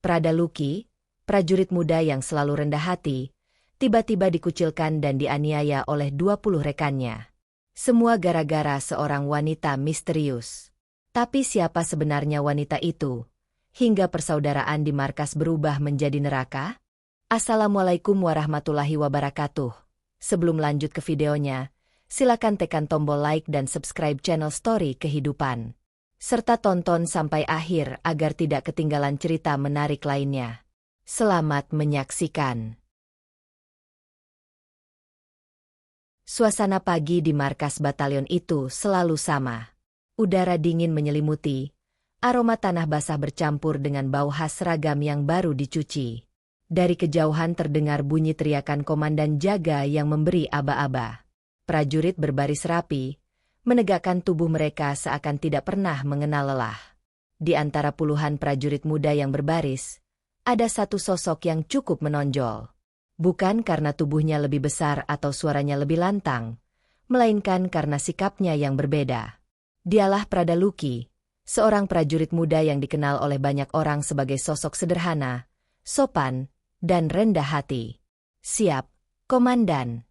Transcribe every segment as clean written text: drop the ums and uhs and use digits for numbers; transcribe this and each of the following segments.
Prada Lucky, prajurit muda yang selalu rendah hati, tiba-tiba dikucilkan dan dianiaya oleh 20 rekannya. Semua gara-gara seorang wanita misterius. Tapi siapa sebenarnya wanita itu? Hingga persaudaraan di markas berubah menjadi neraka? Assalamualaikum warahmatullahi wabarakatuh. Sebelum lanjut ke videonya, silakan tekan tombol like dan subscribe channel Story Kehidupan. Serta tonton sampai akhir agar tidak ketinggalan cerita menarik lainnya. Selamat menyaksikan. Suasana pagi di markas batalion itu selalu sama. Udara dingin menyelimuti, aroma tanah basah bercampur dengan bau khas seragam yang baru dicuci. Dari kejauhan terdengar bunyi teriakan komandan jaga yang memberi aba-aba. Prajurit berbaris rapi, menegakkan tubuh mereka seakan tidak pernah mengenal lelah. Di antara puluhan prajurit muda yang berbaris, ada satu sosok yang cukup menonjol. Bukan karena tubuhnya lebih besar atau suaranya lebih lantang, melainkan karena sikapnya yang berbeda. Dialah Prada Lucky, seorang prajurit muda yang dikenal oleh banyak orang sebagai sosok sederhana, sopan, dan rendah hati. "Siap, Komandan."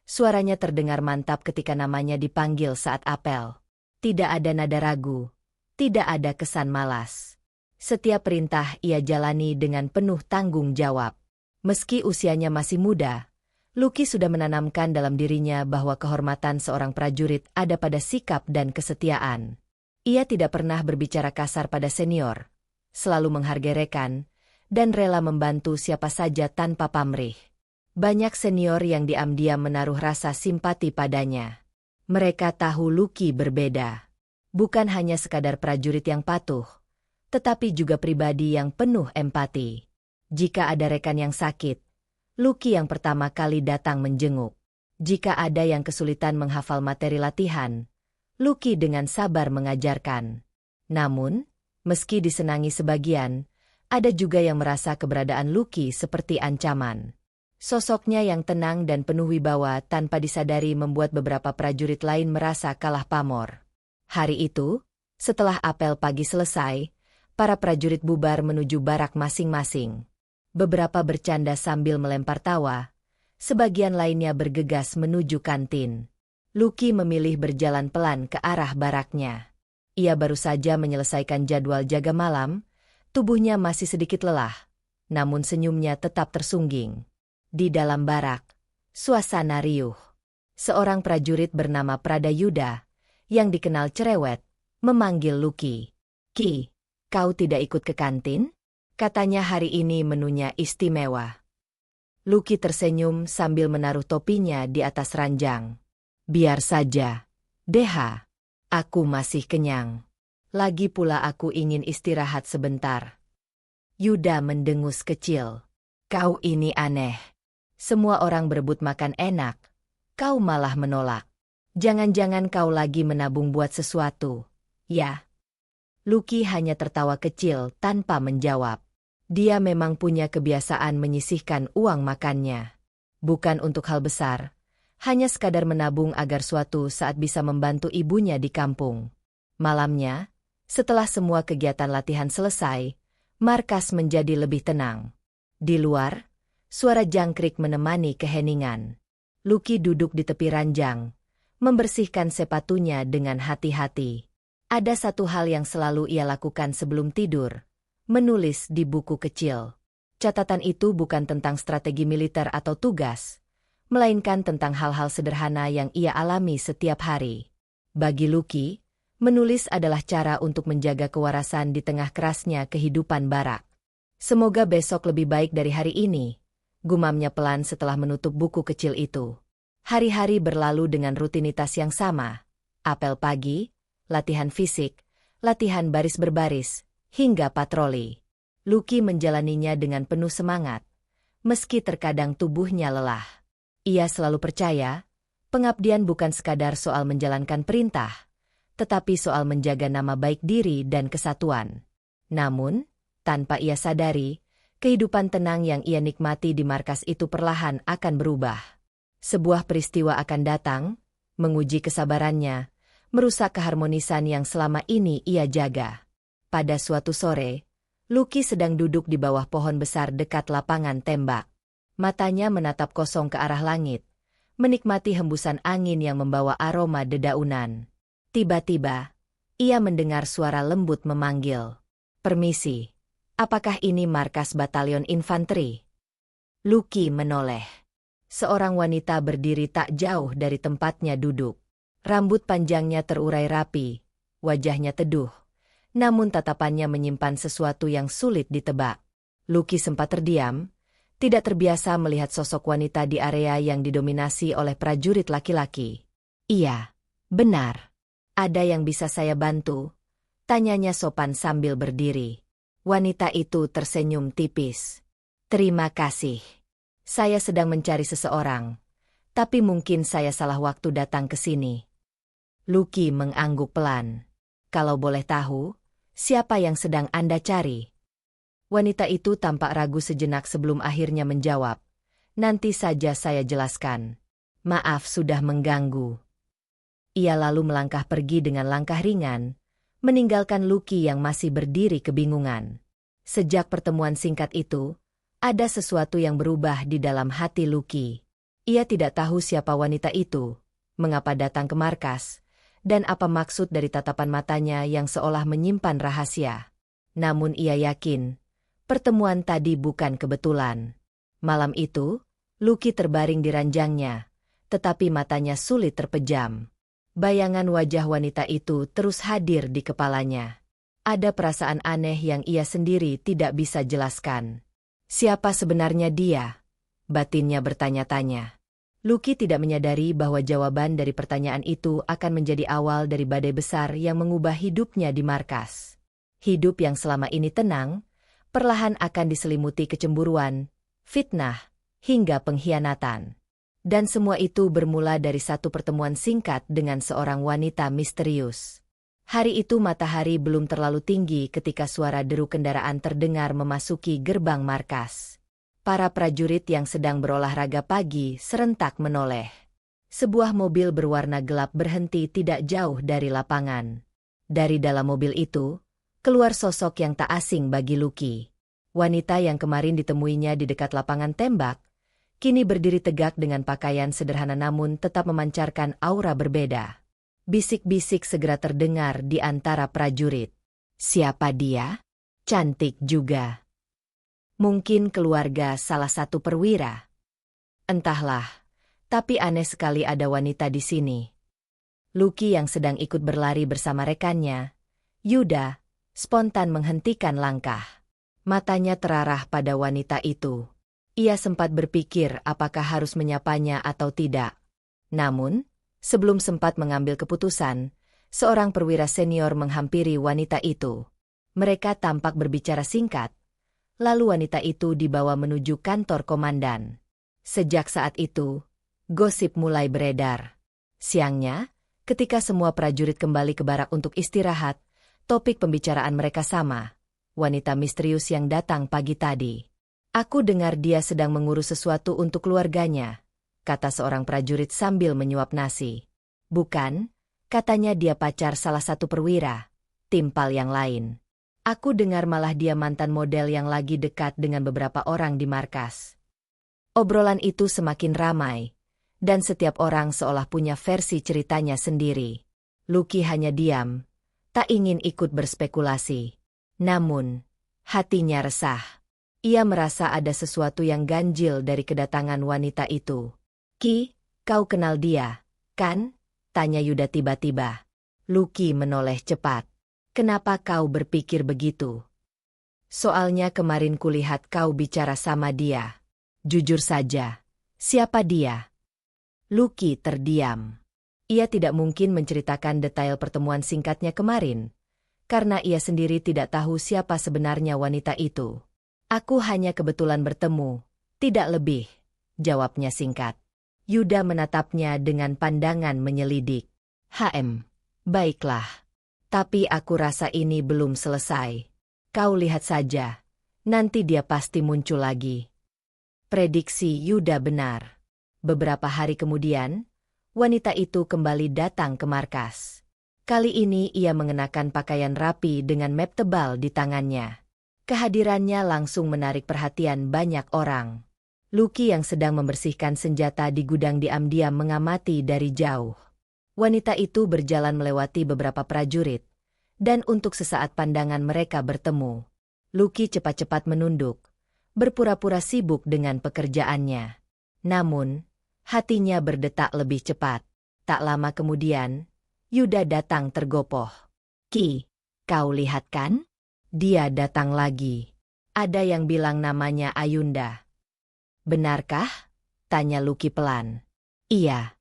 Suaranya terdengar mantap ketika namanya dipanggil saat apel. Tidak ada nada ragu, tidak ada kesan malas. Setiap perintah ia jalani dengan penuh tanggung jawab. Meski usianya masih muda, Lucky sudah menanamkan dalam dirinya bahwa kehormatan seorang prajurit ada pada sikap dan kesetiaan. Ia tidak pernah berbicara kasar pada senior, selalu menghargai rekan, dan rela membantu siapa saja tanpa pamrih. Banyak senior yang diam-diam menaruh rasa simpati padanya. Mereka tahu Lucky berbeda. Bukan hanya sekadar prajurit yang patuh, tetapi juga pribadi yang penuh empati. Jika ada rekan yang sakit, Lucky yang pertama kali datang menjenguk. Jika ada yang kesulitan menghafal materi latihan, Lucky dengan sabar mengajarkan. Namun, meski disenangi sebagian, ada juga yang merasa keberadaan Lucky seperti ancaman. Sosoknya yang tenang dan penuh wibawa tanpa disadari membuat beberapa prajurit lain merasa kalah pamor. Hari itu, setelah apel pagi selesai, para prajurit bubar menuju barak masing-masing. Beberapa bercanda sambil melempar tawa, sebagian lainnya bergegas menuju kantin. Lucky memilih berjalan pelan ke arah baraknya. Ia baru saja menyelesaikan jadwal jaga malam, tubuhnya masih sedikit lelah, namun senyumnya tetap tersungging. Di dalam barak, suasana riuh. Seorang prajurit bernama Prada Yuda, yang dikenal cerewet, memanggil Lucky. "Ki, kau tidak ikut ke kantin?" Katanya hari ini menunya istimewa. Lucky tersenyum sambil menaruh topinya di atas ranjang. "Biar saja, Deha. Aku masih kenyang. Lagi pula aku ingin istirahat sebentar." Yuda mendengus kecil. "Kau ini aneh. Semua orang berebut makan enak, kau malah menolak. Jangan-jangan kau lagi menabung buat sesuatu, ya?" Lucky hanya tertawa kecil tanpa menjawab. Dia memang punya kebiasaan menyisihkan uang makannya. Bukan untuk hal besar, hanya sekadar menabung agar suatu saat bisa membantu ibunya di kampung. Malamnya, setelah semua kegiatan latihan selesai, markas menjadi lebih tenang. Di luar, suara jangkrik menemani keheningan. Lucky duduk di tepi ranjang, membersihkan sepatunya dengan hati-hati. Ada satu hal yang selalu ia lakukan sebelum tidur. Menulis di buku kecil. Catatan itu bukan tentang strategi militer atau tugas, melainkan tentang hal-hal sederhana yang ia alami setiap hari. Bagi Lucky, menulis adalah cara untuk menjaga kewarasan di tengah kerasnya kehidupan barak. "Semoga besok lebih baik dari hari ini," gumamnya pelan setelah menutup buku kecil itu. Hari-hari berlalu dengan rutinitas yang sama. Apel pagi, latihan fisik, latihan baris berbaris, hingga patroli. Lucky menjalaninya dengan penuh semangat, meski terkadang tubuhnya lelah. Ia selalu percaya, pengabdian bukan sekadar soal menjalankan perintah, tetapi soal menjaga nama baik diri dan kesatuan. Namun, tanpa ia sadari, kehidupan tenang yang ia nikmati di markas itu perlahan akan berubah. Sebuah peristiwa akan datang, menguji kesabarannya, merusak keharmonisan yang selama ini ia jaga. Pada suatu sore, Lucky sedang duduk di bawah pohon besar dekat lapangan tembak. Matanya menatap kosong ke arah langit, menikmati hembusan angin yang membawa aroma dedaunan. Tiba-tiba, ia mendengar suara lembut memanggil. "Permisi, apakah ini markas batalion infanteri?" Lucky menoleh. Seorang wanita berdiri tak jauh dari tempatnya duduk. Rambut panjangnya terurai rapi, wajahnya teduh, namun tatapannya menyimpan sesuatu yang sulit ditebak. Lucky sempat terdiam, tidak terbiasa melihat sosok wanita di area yang didominasi oleh prajurit laki-laki. "Iya, benar. Ada yang bisa saya bantu?" tanyanya sopan sambil berdiri. Wanita itu tersenyum tipis. "Terima kasih. Saya sedang mencari seseorang, tapi mungkin saya salah waktu datang ke sini." Lucky mengangguk pelan. "Kalau boleh tahu, siapa yang sedang Anda cari?" Wanita itu tampak ragu sejenak sebelum akhirnya menjawab. "Nanti saja saya jelaskan. Maaf sudah mengganggu." Ia lalu melangkah pergi dengan langkah ringan, meninggalkan Lucky yang masih berdiri kebingungan. Sejak pertemuan singkat itu, ada sesuatu yang berubah di dalam hati Lucky. Ia tidak tahu siapa wanita itu, mengapa datang ke markas, dan apa maksud dari tatapan matanya yang seolah menyimpan rahasia. Namun ia yakin, pertemuan tadi bukan kebetulan. Malam itu, Lucky terbaring di ranjangnya, tetapi matanya sulit terpejam. Bayangan wajah wanita itu terus hadir di kepalanya. Ada perasaan aneh yang ia sendiri tidak bisa jelaskan. Siapa sebenarnya dia? Batinnya bertanya-tanya. Lucky tidak menyadari bahwa jawaban dari pertanyaan itu akan menjadi awal dari badai besar yang mengubah hidupnya di markas. Hidup yang selama ini tenang, perlahan akan diselimuti kecemburuan, fitnah, hingga pengkhianatan. Dan semua itu bermula dari satu pertemuan singkat dengan seorang wanita misterius. Hari itu matahari belum terlalu tinggi ketika suara deru kendaraan terdengar memasuki gerbang markas. Para prajurit yang sedang berolahraga pagi serentak menoleh. Sebuah mobil berwarna gelap berhenti tidak jauh dari lapangan. Dari dalam mobil itu, keluar sosok yang tak asing bagi Lucky. Wanita yang kemarin ditemuinya di dekat lapangan tembak, kini berdiri tegak dengan pakaian sederhana namun tetap memancarkan aura berbeda. Bisik-bisik segera terdengar di antara prajurit. "Siapa dia? Cantik juga. Mungkin keluarga salah satu perwira." Entahlah, tapi aneh sekali ada wanita di sini. Lucky yang sedang ikut berlari bersama rekannya, Yuda, spontan menghentikan langkah. Matanya terarah pada wanita itu. Ia sempat berpikir apakah harus menyapanya atau tidak. Namun, sebelum sempat mengambil keputusan, seorang perwira senior menghampiri wanita itu. Mereka tampak berbicara singkat. Lalu wanita itu dibawa menuju kantor komandan. Sejak saat itu, gosip mulai beredar. Siangnya, ketika semua prajurit kembali ke barak untuk istirahat, topik pembicaraan mereka sama. Wanita misterius yang datang pagi tadi. "Aku dengar dia sedang mengurus sesuatu untuk keluarganya," kata seorang prajurit sambil menyuap nasi. "Bukan, katanya dia pacar salah satu perwira," timpal yang lain. "Aku dengar malah dia mantan model yang lagi dekat dengan beberapa orang di markas." Obrolan itu semakin ramai, dan setiap orang seolah punya versi ceritanya sendiri. Lucky hanya diam, tak ingin ikut berspekulasi. Namun, hatinya resah. Ia merasa ada sesuatu yang ganjil dari kedatangan wanita itu. "Ki, kau kenal dia, kan?" tanya Yuda tiba-tiba. Lucky menoleh cepat. "Kenapa kau berpikir begitu?" "Soalnya kemarin kulihat kau bicara sama dia." "Jujur saja, siapa dia?" Lucky terdiam. Ia tidak mungkin menceritakan detail pertemuan singkatnya kemarin, karena ia sendiri tidak tahu siapa sebenarnya wanita itu. "Aku hanya kebetulan bertemu, tidak lebih," jawabnya singkat. Yuda menatapnya dengan pandangan menyelidik. Baiklah. Tapi aku rasa ini belum selesai. Kau lihat saja, nanti dia pasti muncul lagi." Prediksi Yuda benar. Beberapa hari kemudian, wanita itu kembali datang ke markas. Kali ini ia mengenakan pakaian rapi dengan map tebal di tangannya. Kehadirannya langsung menarik perhatian banyak orang. Lucky yang sedang membersihkan senjata di gudang diam-diam mengamati dari jauh. Wanita itu berjalan melewati beberapa prajurit, dan untuk sesaat pandangan mereka bertemu. Lucky cepat-cepat menunduk, berpura-pura sibuk dengan pekerjaannya. Namun, hatinya berdetak lebih cepat. Tak lama kemudian, Yuda datang tergopoh. "Ki, kau lihat kan? Dia datang lagi." Ada yang bilang namanya Ayunda. "Benarkah?" tanya Lucky pelan. "Iya,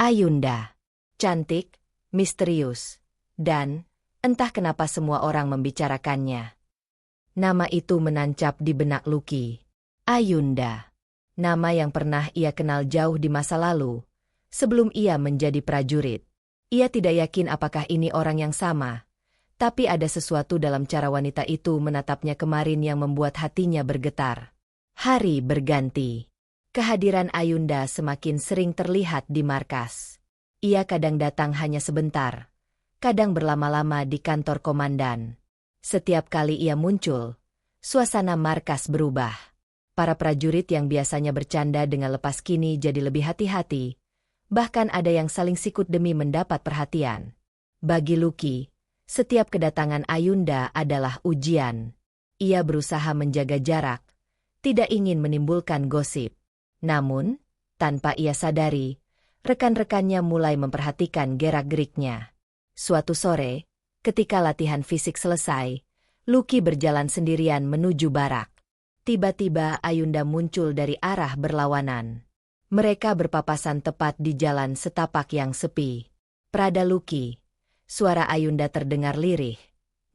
Ayunda. Cantik, misterius, dan entah kenapa semua orang membicarakannya." Nama itu menancap di benak Lucky. Ayunda. Nama yang pernah ia kenal jauh di masa lalu, sebelum ia menjadi prajurit. Ia tidak yakin apakah ini orang yang sama, tapi ada sesuatu dalam cara wanita itu menatapnya kemarin yang membuat hatinya bergetar. Hari berganti. Kehadiran Ayunda semakin sering terlihat di markas. Ia kadang datang hanya sebentar, kadang berlama-lama di kantor komandan. Setiap kali ia muncul, suasana markas berubah. Para prajurit yang biasanya bercanda dengan lepas kini jadi lebih hati-hati. Bahkan ada yang saling sikut demi mendapat perhatian. Bagi Lucky, setiap kedatangan Ayunda adalah ujian. Ia berusaha menjaga jarak, tidak ingin menimbulkan gosip. Namun, tanpa ia sadari, rekan-rekannya mulai memperhatikan gerak-geriknya. Suatu sore, ketika latihan fisik selesai, Lucky berjalan sendirian menuju barak. Tiba-tiba Ayunda muncul dari arah berlawanan. Mereka berpapasan tepat di jalan setapak yang sepi. "Prada Lucky." Suara Ayunda terdengar lirih,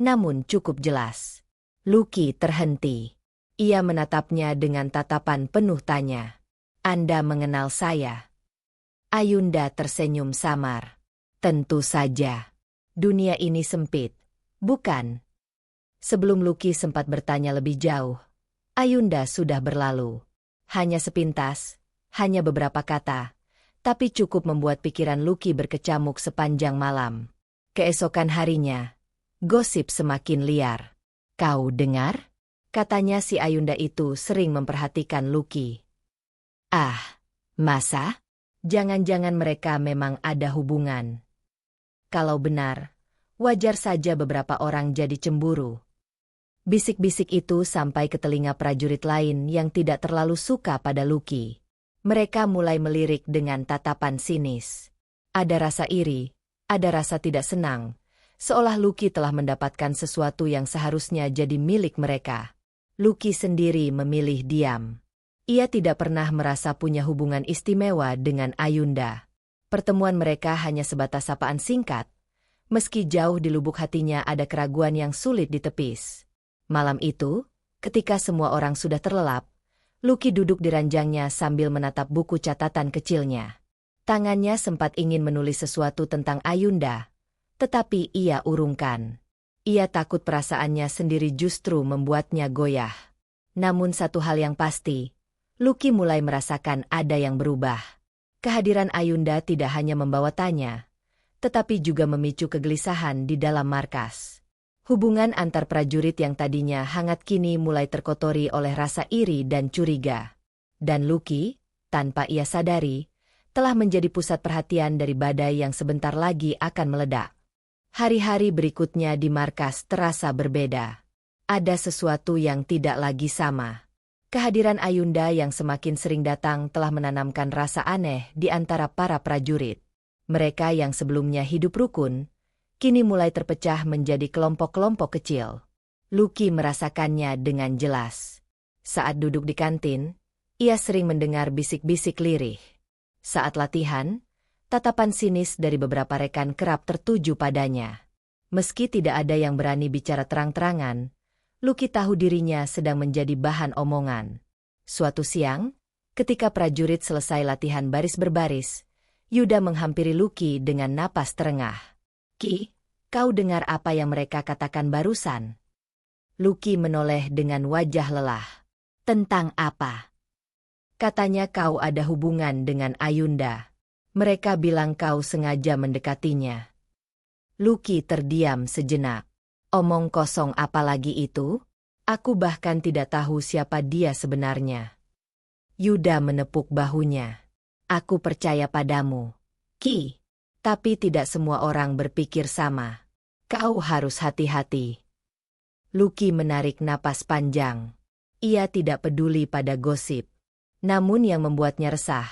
namun cukup jelas. Lucky terhenti. Ia menatapnya dengan tatapan penuh tanya. "Anda mengenal saya?" Ayunda tersenyum samar. "Tentu saja. Dunia ini sempit, bukan?" Sebelum Lucky sempat bertanya lebih jauh, Ayunda sudah berlalu. Hanya sepintas, hanya beberapa kata, tapi cukup membuat pikiran Lucky berkecamuk sepanjang malam. Keesokan harinya, gosip semakin liar. "Kau dengar?" katanya si Ayunda itu sering memperhatikan Lucky. "Ah, masa? Jangan-jangan mereka memang ada hubungan. Kalau benar, wajar saja beberapa orang jadi cemburu." Bisik-bisik itu sampai ke telinga prajurit lain yang tidak terlalu suka pada Lucky. Mereka mulai melirik dengan tatapan sinis. Ada rasa iri, ada rasa tidak senang, seolah Lucky telah mendapatkan sesuatu yang seharusnya jadi milik mereka. Lucky sendiri memilih diam. Ia tidak pernah merasa punya hubungan istimewa dengan Ayunda. Pertemuan mereka hanya sebatas sapaan singkat, meski jauh di lubuk hatinya ada keraguan yang sulit ditepis. Malam itu, ketika semua orang sudah terlelap, Lucky duduk di ranjangnya sambil menatap buku catatan kecilnya. Tangannya sempat ingin menulis sesuatu tentang Ayunda, tetapi ia urungkan. Ia takut perasaannya sendiri justru membuatnya goyah. Namun satu hal yang pasti, Lucky mulai merasakan ada yang berubah. Kehadiran Ayunda tidak hanya membawa tanya, tetapi juga memicu kegelisahan di dalam markas. Hubungan antar prajurit yang tadinya hangat kini mulai terkotori oleh rasa iri dan curiga. Dan Lucky, tanpa ia sadari, telah menjadi pusat perhatian dari badai yang sebentar lagi akan meledak. Hari-hari berikutnya di markas terasa berbeda. Ada sesuatu yang tidak lagi sama. Kehadiran Ayunda yang semakin sering datang telah menanamkan rasa aneh di antara para prajurit. Mereka yang sebelumnya hidup rukun, kini mulai terpecah menjadi kelompok-kelompok kecil. Lucky merasakannya dengan jelas. Saat duduk di kantin, ia sering mendengar bisik-bisik lirih. Saat latihan, tatapan sinis dari beberapa rekan kerap tertuju padanya. Meski tidak ada yang berani bicara terang-terangan, Lucky tahu dirinya sedang menjadi bahan omongan. Suatu siang, ketika prajurit selesai latihan baris berbaris, Yuda menghampiri Lucky dengan napas terengah. "Ki, kau dengar apa yang mereka katakan barusan?" Lucky menoleh dengan wajah lelah. "Tentang apa?" "Katanya kau ada hubungan dengan Ayunda. Mereka bilang kau sengaja mendekatinya." Lucky terdiam sejenak. "Omong kosong apa lagi itu?" Aku bahkan tidak tahu siapa dia sebenarnya. Yuda menepuk bahunya. Aku percaya padamu, Ki. Tapi tidak semua orang berpikir sama. Kau harus hati-hati. Lucky menarik napas panjang. Ia tidak peduli pada gosip. Namun yang membuatnya resah,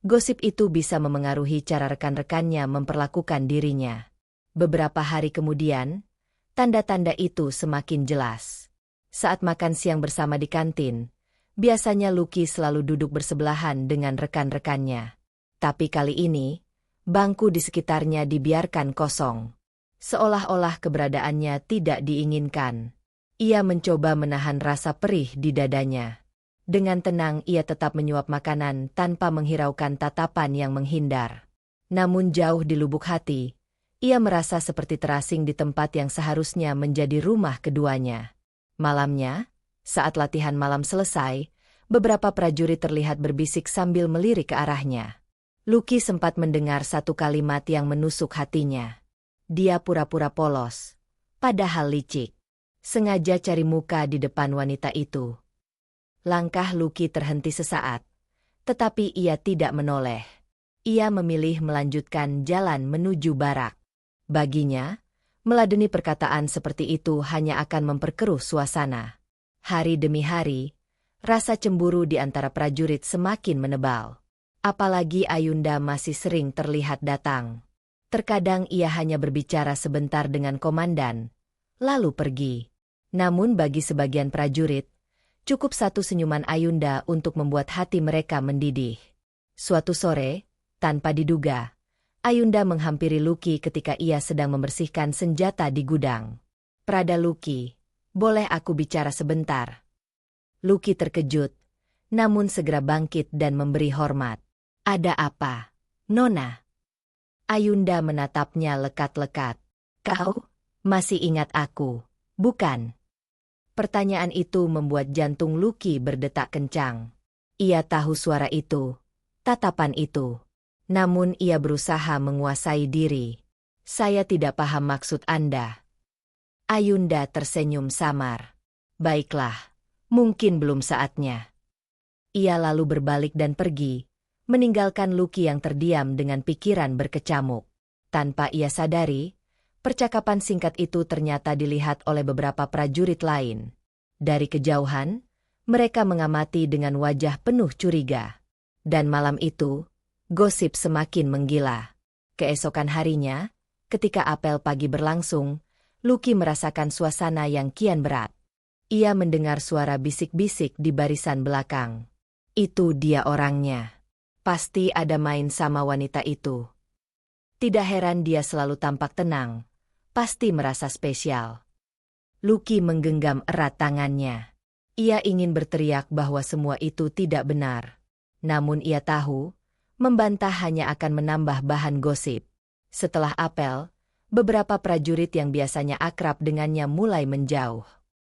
gosip itu bisa memengaruhi cara rekan-rekannya memperlakukan dirinya. Beberapa hari kemudian, tanda-tanda itu semakin jelas. Saat makan siang bersama di kantin, biasanya Lucky selalu duduk bersebelahan dengan rekan-rekannya. Tapi kali ini, bangku di sekitarnya dibiarkan kosong. Seolah-olah keberadaannya tidak diinginkan. Ia mencoba menahan rasa perih di dadanya. Dengan tenang ia tetap menyuap makanan tanpa menghiraukan tatapan yang menghindar. Namun jauh di lubuk hati, ia merasa seperti terasing di tempat yang seharusnya menjadi rumah keduanya. Malamnya, saat latihan malam selesai, beberapa prajurit terlihat berbisik sambil melirik ke arahnya. Lucky sempat mendengar satu kalimat yang menusuk hatinya. Dia pura-pura polos, padahal licik. Sengaja cari muka di depan wanita itu. Langkah Lucky terhenti sesaat, tetapi ia tidak menoleh. Ia memilih melanjutkan jalan menuju barak. Baginya, meladeni perkataan seperti itu hanya akan memperkeruh suasana. Hari demi hari, rasa cemburu di antara prajurit semakin menebal. Apalagi Ayunda masih sering terlihat datang. Terkadang ia hanya berbicara sebentar dengan komandan, lalu pergi. Namun bagi sebagian prajurit, cukup satu senyuman Ayunda untuk membuat hati mereka mendidih. Suatu sore, tanpa diduga, Ayunda menghampiri Lucky ketika ia sedang membersihkan senjata di gudang. "Prada Lucky, boleh aku bicara sebentar?" Lucky terkejut, namun segera bangkit dan memberi hormat. "Ada apa, Nona?" Ayunda menatapnya lekat-lekat. "Kau masih ingat aku, bukan?" Pertanyaan itu membuat jantung Lucky berdetak kencang. Ia tahu suara itu, tatapan itu. Namun ia berusaha menguasai diri. "Saya tidak paham maksud Anda." Ayunda tersenyum samar. "Baiklah, mungkin belum saatnya." Ia lalu berbalik dan pergi, meninggalkan Lucky yang terdiam dengan pikiran berkecamuk. Tanpa ia sadari, percakapan singkat itu ternyata dilihat oleh beberapa prajurit lain. Dari kejauhan, mereka mengamati dengan wajah penuh curiga. Dan malam itu, gosip semakin menggila. Keesokan harinya, ketika apel pagi berlangsung, Lucky merasakan suasana yang kian berat. Ia mendengar suara bisik-bisik di barisan belakang. Itu dia orangnya. Pasti ada main sama wanita itu. Tidak heran dia selalu tampak tenang. Pasti merasa spesial. Lucky menggenggam erat tangannya. Ia ingin berteriak bahwa semua itu tidak benar. Namun ia tahu, membantah hanya akan menambah bahan gosip. Setelah apel, beberapa prajurit yang biasanya akrab dengannya mulai menjauh.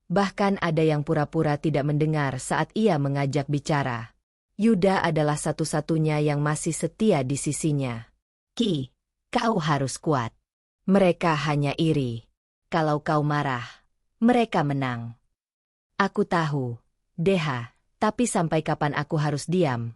Bahkan ada yang pura-pura tidak mendengar saat ia mengajak bicara. Yuda adalah satu-satunya yang masih setia di sisinya. "Ki, kau harus kuat. Mereka hanya iri. Kalau kau marah, mereka menang." "Aku tahu, Deha, tapi sampai kapan aku harus diam?"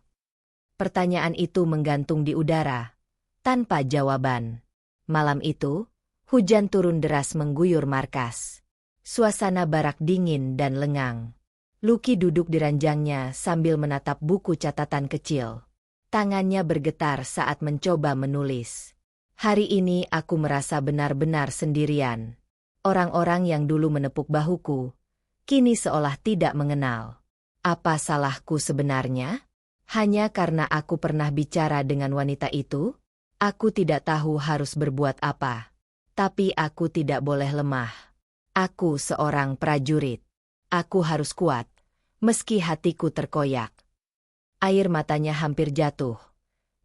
Pertanyaan itu menggantung di udara, tanpa jawaban. Malam itu, hujan turun deras mengguyur markas. Suasana barak dingin dan lengang. Lucky duduk di ranjangnya sambil menatap buku catatan kecil. Tangannya bergetar saat mencoba menulis. "Hari ini aku merasa benar-benar sendirian. Orang-orang yang dulu menepuk bahuku, kini seolah tidak mengenal. Apa salahku sebenarnya? Hanya karena aku pernah bicara dengan wanita itu? Aku tidak tahu harus berbuat apa. Tapi aku tidak boleh lemah. Aku seorang prajurit. Aku harus kuat, meski hatiku terkoyak." Air matanya hampir jatuh.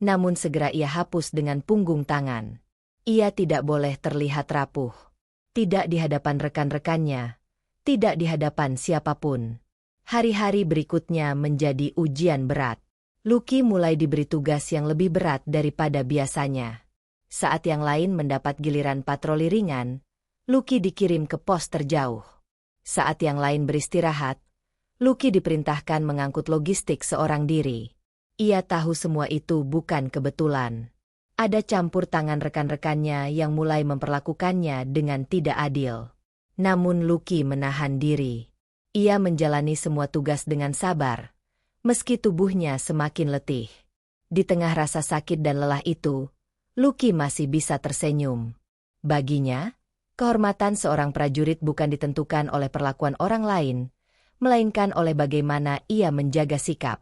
Namun segera ia hapus dengan punggung tangan. Ia tidak boleh terlihat rapuh. Tidak di hadapan rekan-rekannya. Tidak di hadapan siapapun. Hari-hari berikutnya menjadi ujian berat. Lucky mulai diberi tugas yang lebih berat daripada biasanya. Saat yang lain mendapat giliran patroli ringan, Lucky dikirim ke pos terjauh. Saat yang lain beristirahat, Lucky diperintahkan mengangkut logistik seorang diri. Ia tahu semua itu bukan kebetulan. Ada campur tangan rekan-rekannya yang mulai memperlakukannya dengan tidak adil. Namun Lucky menahan diri. Ia menjalani semua tugas dengan sabar, meski tubuhnya semakin letih. Di tengah rasa sakit dan lelah itu, Lucky masih bisa tersenyum. Baginya, kehormatan seorang prajurit bukan ditentukan oleh perlakuan orang lain, melainkan oleh bagaimana ia menjaga sikap.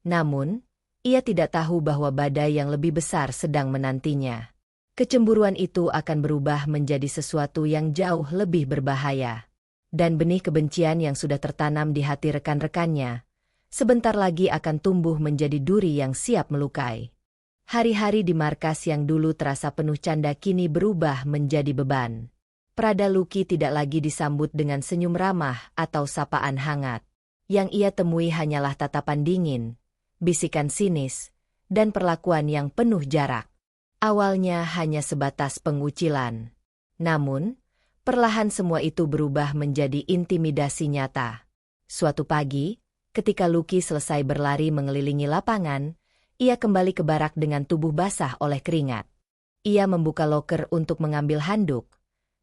Namun, ia tidak tahu bahwa badai yang lebih besar sedang menantinya. Kecemburuan itu akan berubah menjadi sesuatu yang jauh lebih berbahaya. Dan benih kebencian yang sudah tertanam di hati rekan-rekannya, sebentar lagi akan tumbuh menjadi duri yang siap melukai. Hari-hari di markas yang dulu terasa penuh canda kini berubah menjadi beban. Prada Lucky tidak lagi disambut dengan senyum ramah atau sapaan hangat. Yang ia temui hanyalah tatapan dingin, bisikan sinis, dan perlakuan yang penuh jarak. Awalnya hanya sebatas pengucilan. Namun, perlahan semua itu berubah menjadi intimidasi nyata. Suatu pagi, ketika Lucky selesai berlari mengelilingi lapangan, ia kembali ke barak dengan tubuh basah oleh keringat. Ia membuka loker untuk mengambil handuk,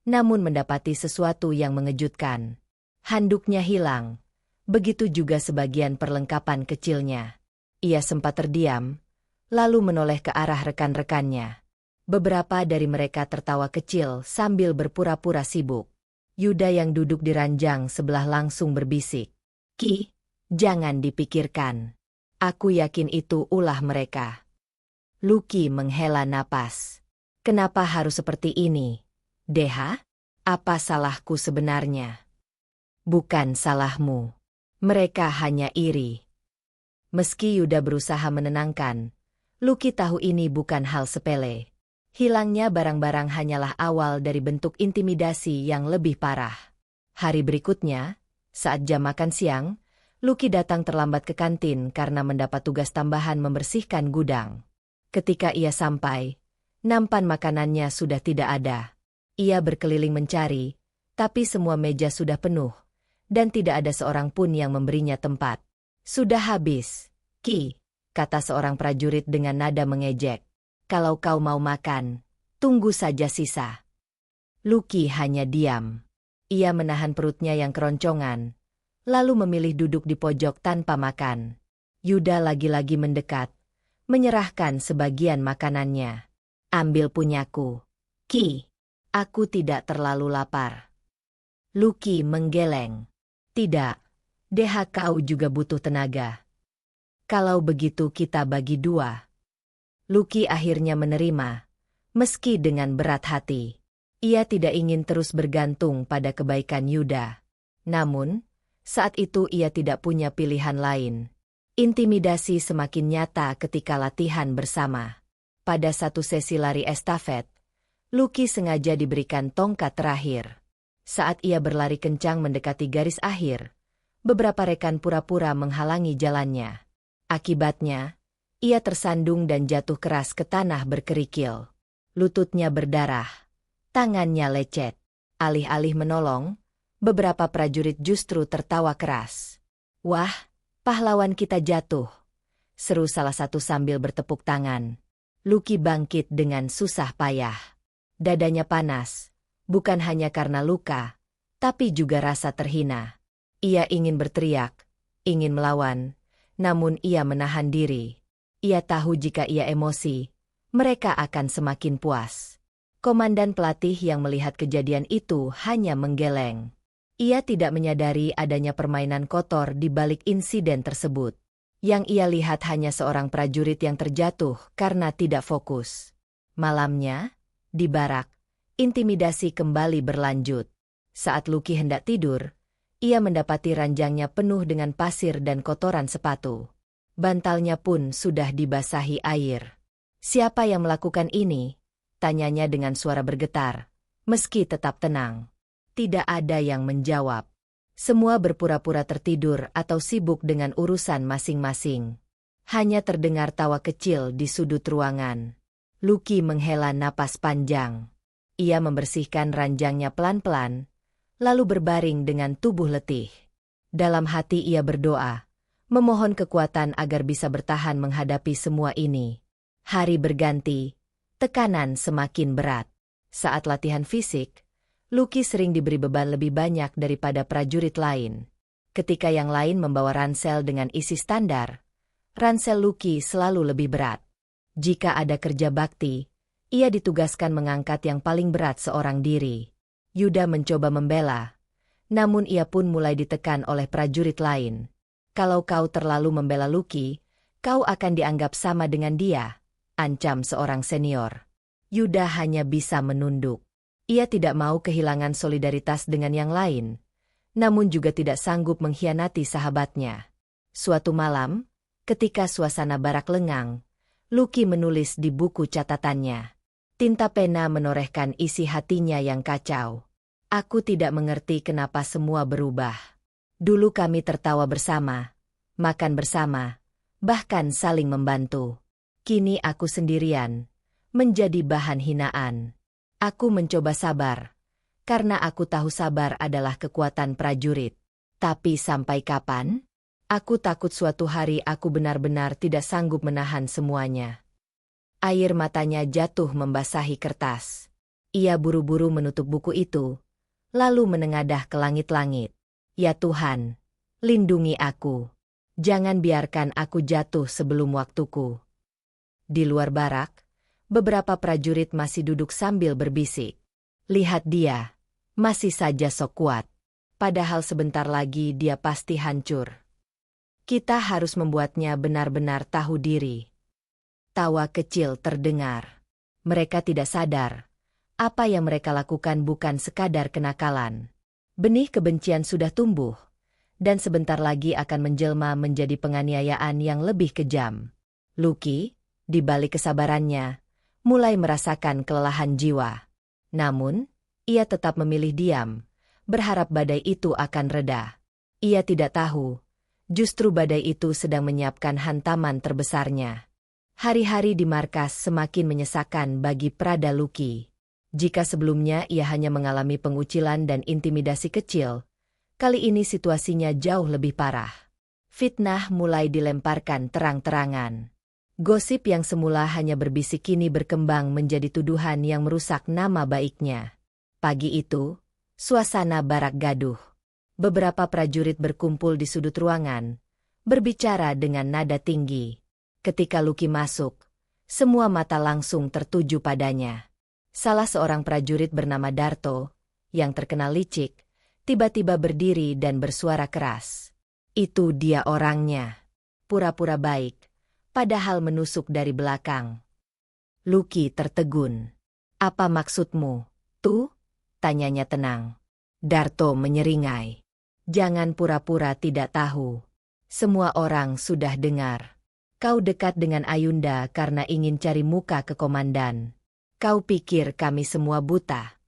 namun mendapati sesuatu yang mengejutkan. Handuknya hilang, begitu juga sebagian perlengkapan kecilnya. Ia sempat terdiam, lalu menoleh ke arah rekan-rekannya. Beberapa dari mereka tertawa kecil sambil berpura-pura sibuk. Yuda yang duduk di ranjang sebelah langsung berbisik, "Ki, jangan dipikirkan. Aku yakin itu ulah mereka." Lucky menghela napas. "Kenapa harus seperti ini, Deha? Apa salahku sebenarnya?" "Bukan salahmu. Mereka hanya iri." Meski Yuda berusaha menenangkan, Lucky tahu ini bukan hal sepele. Hilangnya barang-barang hanyalah awal dari bentuk intimidasi yang lebih parah. Hari berikutnya, saat jam makan siang, Lucky datang terlambat ke kantin karena mendapat tugas tambahan membersihkan gudang. Ketika ia sampai, nampan makanannya sudah tidak ada. Ia berkeliling mencari, tapi semua meja sudah penuh, dan tidak ada seorang pun yang memberinya tempat. "Sudah habis, Ki," kata seorang prajurit dengan nada mengejek. "Kalau kau mau makan, tunggu saja sisa." Lucky hanya diam. Ia menahan perutnya yang keroncongan, lalu memilih duduk di pojok tanpa makan. Yuda lagi-lagi mendekat, menyerahkan sebagian makanannya. "Ambil punyaku, Ki. Aku tidak terlalu lapar." Lucky menggeleng. "Tidak, Deha, kau juga butuh tenaga. Kalau begitu kita bagi dua." Lucky akhirnya menerima, meski dengan berat hati. Ia tidak ingin terus bergantung pada kebaikan Yuda. Namun, saat itu ia tidak punya pilihan lain. Intimidasi semakin nyata ketika latihan bersama. Pada satu sesi lari estafet, Lucky sengaja diberikan tongkat terakhir. Saat ia berlari kencang mendekati garis akhir, beberapa rekan pura-pura menghalangi jalannya. Akibatnya, ia tersandung dan jatuh keras ke tanah berkerikil. Lututnya berdarah, tangannya lecet. Alih-alih menolong, beberapa prajurit justru tertawa keras. "Wah, pahlawan kita jatuh," seru salah satu sambil bertepuk tangan. Lucky bangkit dengan susah payah. Dadanya panas, bukan hanya karena luka, tapi juga rasa terhina. Ia ingin berteriak, ingin melawan, namun ia menahan diri. Ia tahu jika ia emosi, mereka akan semakin puas. Komandan pelatih yang melihat kejadian itu hanya menggeleng. Ia tidak menyadari adanya permainan kotor di balik insiden tersebut. Yang ia lihat hanya seorang prajurit yang terjatuh karena tidak fokus. Malamnya, di barak, intimidasi kembali berlanjut. Saat Lucky hendak tidur, ia mendapati ranjangnya penuh dengan pasir dan kotoran sepatu. Bantalnya pun sudah dibasahi air. "Siapa yang melakukan ini?" tanyanya dengan suara bergetar, meski tetap tenang. Tidak ada yang menjawab. Semua berpura-pura tertidur atau sibuk dengan urusan masing-masing. Hanya terdengar tawa kecil di sudut ruangan. Lucky menghela napas panjang. Ia membersihkan ranjangnya pelan-pelan, lalu berbaring dengan tubuh letih. Dalam hati ia berdoa, memohon kekuatan agar bisa bertahan menghadapi semua ini. Hari berganti, tekanan semakin berat. Saat latihan fisik, Lucky sering diberi beban lebih banyak daripada prajurit lain. Ketika yang lain membawa ransel dengan isi standar, ransel Lucky selalu lebih berat. Jika ada kerja bakti, ia ditugaskan mengangkat yang paling berat seorang diri. Yuda mencoba membela, namun ia pun mulai ditekan oleh prajurit lain. Kalau kau terlalu membela Lucky, kau akan dianggap sama dengan dia, ancam seorang senior. Yuda hanya bisa menunduk. Ia tidak mau kehilangan solidaritas dengan yang lain, namun juga tidak sanggup mengkhianati sahabatnya. Suatu malam, ketika suasana barak lengang, Lucky menulis di buku catatannya. Tinta pena menorehkan isi hatinya yang kacau. Aku tidak mengerti kenapa semua berubah. Dulu kami tertawa bersama, makan bersama, bahkan saling membantu. Kini aku sendirian, menjadi bahan hinaan. Aku mencoba sabar, karena aku tahu sabar adalah kekuatan prajurit. Tapi sampai kapan? Aku takut suatu hari aku benar-benar tidak sanggup menahan semuanya. Air matanya jatuh membasahi kertas. Ia buru-buru menutup buku itu, lalu menengadah ke langit-langit. Ya Tuhan, lindungi aku. Jangan biarkan aku jatuh sebelum waktuku. Di luar barak, beberapa prajurit masih duduk sambil berbisik. Lihat dia, masih saja sok kuat. Padahal sebentar lagi dia pasti hancur. Kita harus membuatnya benar-benar tahu diri. Tawa kecil terdengar. Mereka tidak sadar. Apa yang mereka lakukan bukan sekadar kenakalan. Benih kebencian sudah tumbuh, dan sebentar lagi akan menjelma menjadi penganiayaan yang lebih kejam. Lucky, di balik kesabarannya, mulai merasakan kelelahan jiwa. Namun, ia tetap memilih diam, berharap badai itu akan reda. Ia tidak tahu, justru badai itu sedang menyiapkan hantaman terbesarnya. Hari-hari di markas semakin menyesakan bagi Prada Lucky. Jika sebelumnya ia hanya mengalami pengucilan dan intimidasi kecil, kali ini situasinya jauh lebih parah. Fitnah mulai dilemparkan terang-terangan. Gosip yang semula hanya berbisik kini berkembang menjadi tuduhan yang merusak nama baiknya. Pagi itu, suasana barak gaduh. Beberapa prajurit berkumpul di sudut ruangan, berbicara dengan nada tinggi. Ketika Lucky masuk, semua mata langsung tertuju padanya. Salah seorang prajurit bernama Darto, yang terkenal licik, tiba-tiba berdiri dan bersuara keras. Itu dia orangnya. Pura-pura baik, padahal menusuk dari belakang. Lucky tertegun. Apa maksudmu, tuh? Tanyanya tenang. Darto menyeringai. Jangan pura-pura tidak tahu. Semua orang sudah dengar. Kau dekat dengan Ayunda karena ingin cari muka ke komandan. Kau pikir kami semua buta?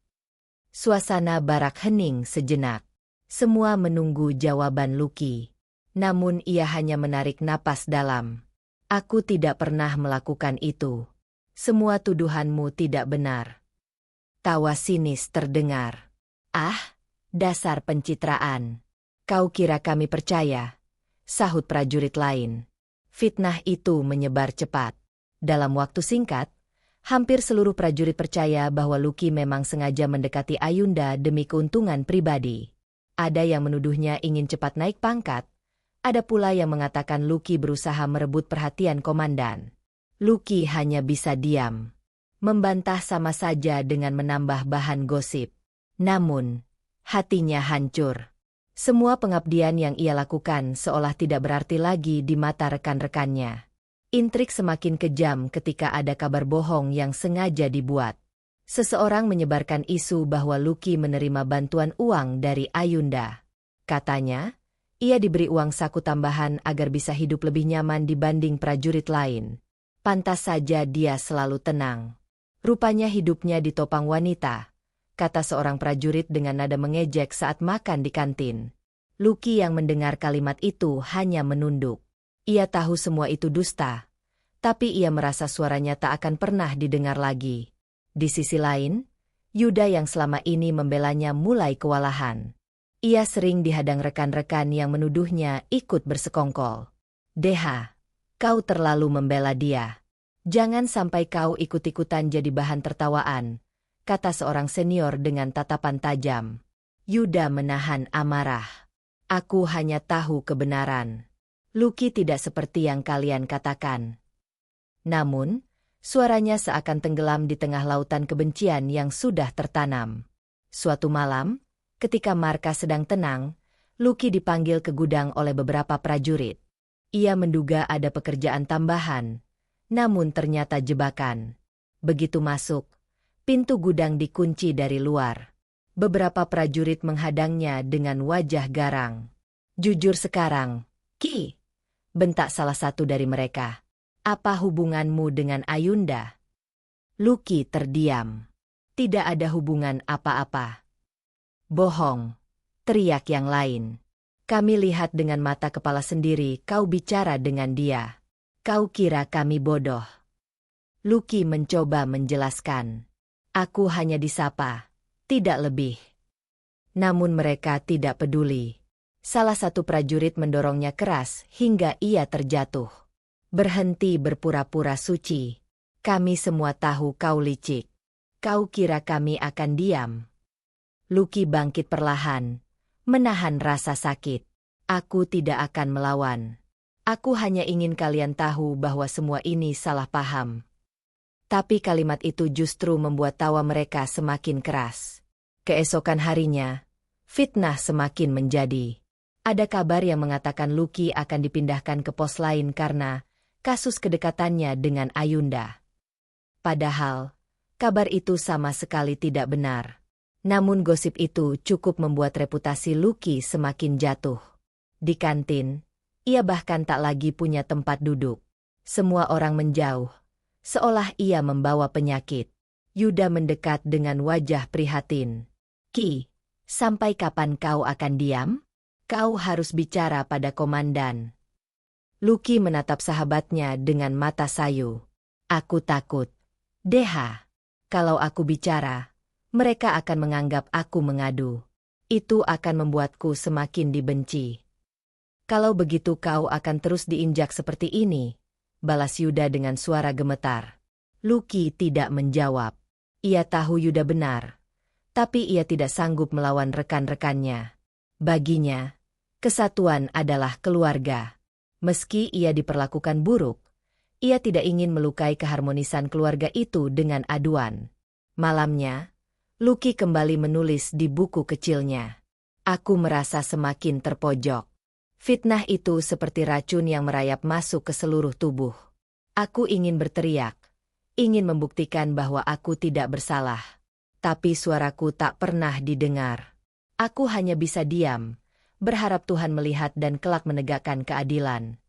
Suasana barak hening sejenak. Semua menunggu jawaban Lucky. Namun ia hanya menarik napas dalam. Aku tidak pernah melakukan itu. Semua tuduhanmu tidak benar. Tawa sinis terdengar. Ah, dasar pencitraan. Kau kira kami percaya? Sahut prajurit lain. Fitnah itu menyebar cepat. Dalam waktu singkat, hampir seluruh prajurit percaya bahwa Lucky memang sengaja mendekati Ayunda demi keuntungan pribadi. Ada yang menuduhnya ingin cepat naik pangkat, ada pula yang mengatakan Lucky berusaha merebut perhatian komandan. Lucky hanya bisa diam. Membantah sama saja dengan menambah bahan gosip. Namun, hatinya hancur. Semua pengabdian yang ia lakukan seolah tidak berarti lagi di mata rekan-rekannya. Intrik semakin kejam ketika ada kabar bohong yang sengaja dibuat. Seseorang menyebarkan isu bahwa Lucky menerima bantuan uang dari Ayunda. Katanya, ia diberi uang saku tambahan agar bisa hidup lebih nyaman dibanding prajurit lain. Pantas saja dia selalu tenang. Rupanya hidupnya ditopang wanita, kata seorang prajurit dengan nada mengejek saat makan di kantin. Lucky yang mendengar kalimat itu hanya menunduk. Ia tahu semua itu dusta, tapi ia merasa suaranya tak akan pernah didengar lagi. Di sisi lain, Yuda yang selama ini membelanya mulai kewalahan. Ia sering dihadang rekan-rekan yang menuduhnya ikut bersekongkol. Deha, kau terlalu membela dia. Jangan sampai kau ikut-ikutan jadi bahan tertawaan, kata seorang senior dengan tatapan tajam. Yuda menahan amarah. Aku hanya tahu kebenaran. Lucky tidak seperti yang kalian katakan. Namun, suaranya seakan tenggelam di tengah lautan kebencian yang sudah tertanam. Suatu malam, ketika markas sedang tenang, Lucky dipanggil ke gudang oleh beberapa prajurit. Ia menduga ada pekerjaan tambahan, namun ternyata jebakan. Begitu masuk, pintu gudang dikunci dari luar. Beberapa prajurit menghadangnya dengan wajah garang. Jujur sekarang, Ki, bentak salah satu dari mereka. Apa hubunganmu dengan Ayunda? Lucky terdiam. Tidak ada hubungan apa-apa. Bohong, teriak yang lain. Kami lihat dengan mata kepala sendiri kau bicara dengan dia. Kau kira kami bodoh. Lucky mencoba menjelaskan. Aku hanya disapa, tidak lebih. Namun mereka tidak peduli. Salah satu prajurit mendorongnya keras hingga ia terjatuh. Berhenti berpura-pura suci. Kami semua tahu kau licik. Kau kira kami akan diam? Lucky bangkit perlahan, menahan rasa sakit. Aku tidak akan melawan. Aku hanya ingin kalian tahu bahwa semua ini salah paham. Tapi kalimat itu justru membuat tawa mereka semakin keras. Keesokan harinya, fitnah semakin menjadi. Ada kabar yang mengatakan Lucky akan dipindahkan ke pos lain karena kasus kedekatannya dengan Ayunda. Padahal, kabar itu sama sekali tidak benar. Namun gosip itu cukup membuat reputasi Lucky semakin jatuh. Di kantin, ia bahkan tak lagi punya tempat duduk. Semua orang menjauh, seolah ia membawa penyakit. Yuda mendekat dengan wajah prihatin. Ki, sampai kapan kau akan diam? Kau harus bicara pada komandan. Lucky menatap sahabatnya dengan mata sayu. Aku takut. Deha, kalau aku bicara, mereka akan menganggap aku mengadu. Itu akan membuatku semakin dibenci. Kalau begitu kau akan terus diinjak seperti ini, balas Yuda dengan suara gemetar. Lucky tidak menjawab. Ia tahu Yuda benar, tapi ia tidak sanggup melawan rekan-rekannya. Baginya, kesatuan adalah keluarga. Meski ia diperlakukan buruk, ia tidak ingin melukai keharmonisan keluarga itu dengan aduan. Malamnya, Lucky kembali menulis di buku kecilnya. Aku merasa semakin terpojok. Fitnah itu seperti racun yang merayap masuk ke seluruh tubuh. Aku ingin berteriak, ingin membuktikan bahwa aku tidak bersalah. Tapi suaraku tak pernah didengar. Aku hanya bisa diam, berharap Tuhan melihat dan kelak menegakkan keadilan.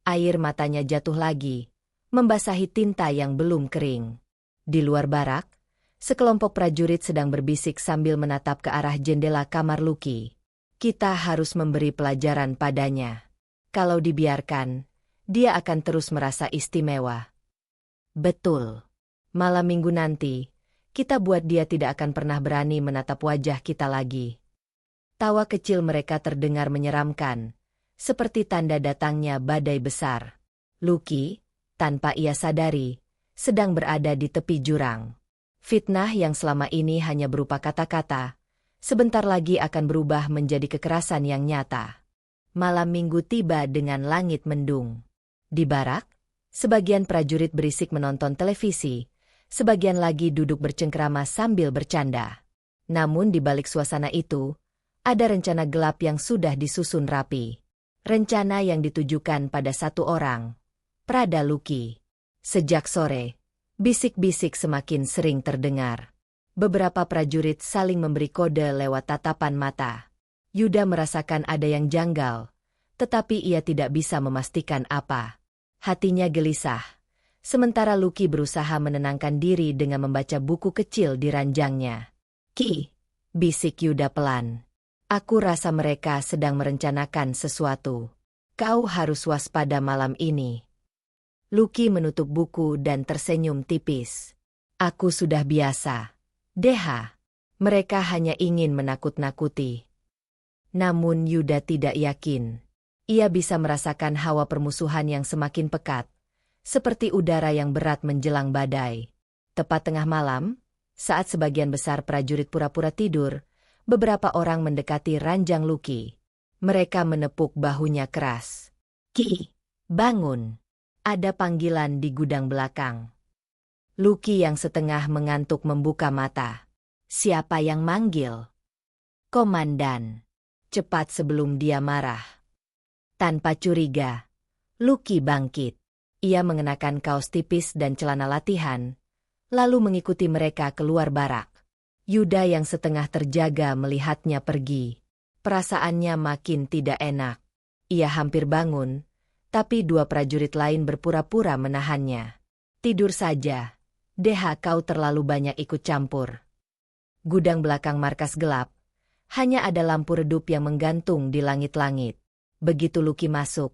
Air matanya jatuh lagi, membasahi tinta yang belum kering. Di luar barak, sekelompok prajurit sedang berbisik sambil menatap ke arah jendela kamar Lucky. Kita harus memberi pelajaran padanya. Kalau dibiarkan, dia akan terus merasa istimewa. Betul. Malam minggu nanti, kita buat dia tidak akan pernah berani menatap wajah kita lagi. Tawa kecil mereka terdengar menyeramkan, seperti tanda datangnya badai besar. Lucky, tanpa ia sadari, sedang berada di tepi jurang. Fitnah yang selama ini hanya berupa kata-kata, sebentar lagi akan berubah menjadi kekerasan yang nyata. Malam minggu tiba dengan langit mendung. Di barak, sebagian prajurit berisik menonton televisi, sebagian lagi duduk bercengkrama sambil bercanda. Namun di balik suasana itu, ada rencana gelap yang sudah disusun rapi. Rencana yang ditujukan pada satu orang, Prada Lucky. Sejak sore, bisik-bisik semakin sering terdengar. Beberapa prajurit saling memberi kode lewat tatapan mata. Yuda merasakan ada yang janggal, tetapi ia tidak bisa memastikan apa. Hatinya gelisah, sementara Lucky berusaha menenangkan diri dengan membaca buku kecil di ranjangnya. Ki, bisik Yuda pelan. Aku rasa mereka sedang merencanakan sesuatu. Kau harus waspada malam ini. Lucky menutup buku dan tersenyum tipis. Aku sudah biasa. Deha, mereka hanya ingin menakut-nakuti. Namun Yuda tidak yakin. Ia bisa merasakan hawa permusuhan yang semakin pekat, seperti udara yang berat menjelang badai. Tepat tengah malam, saat sebagian besar prajurit pura-pura tidur, beberapa orang mendekati ranjang Luki. Mereka menepuk bahunya keras. "Ki, bangun!" Ada panggilan di gudang belakang. Luki yang setengah mengantuk membuka mata. "Siapa yang manggil?" "Komandan." Cepat sebelum dia marah. Tanpa curiga, Luki bangkit. Ia mengenakan kaos tipis dan celana latihan, lalu mengikuti mereka keluar barak. Yuda yang setengah terjaga melihatnya pergi. Perasaannya makin tidak enak. Ia hampir bangun, tapi dua prajurit lain berpura-pura menahannya. "Tidur saja. Deha, kau terlalu banyak ikut campur." Gudang belakang markas gelap. Hanya ada lampu redup yang menggantung di langit-langit. Begitu Luki masuk,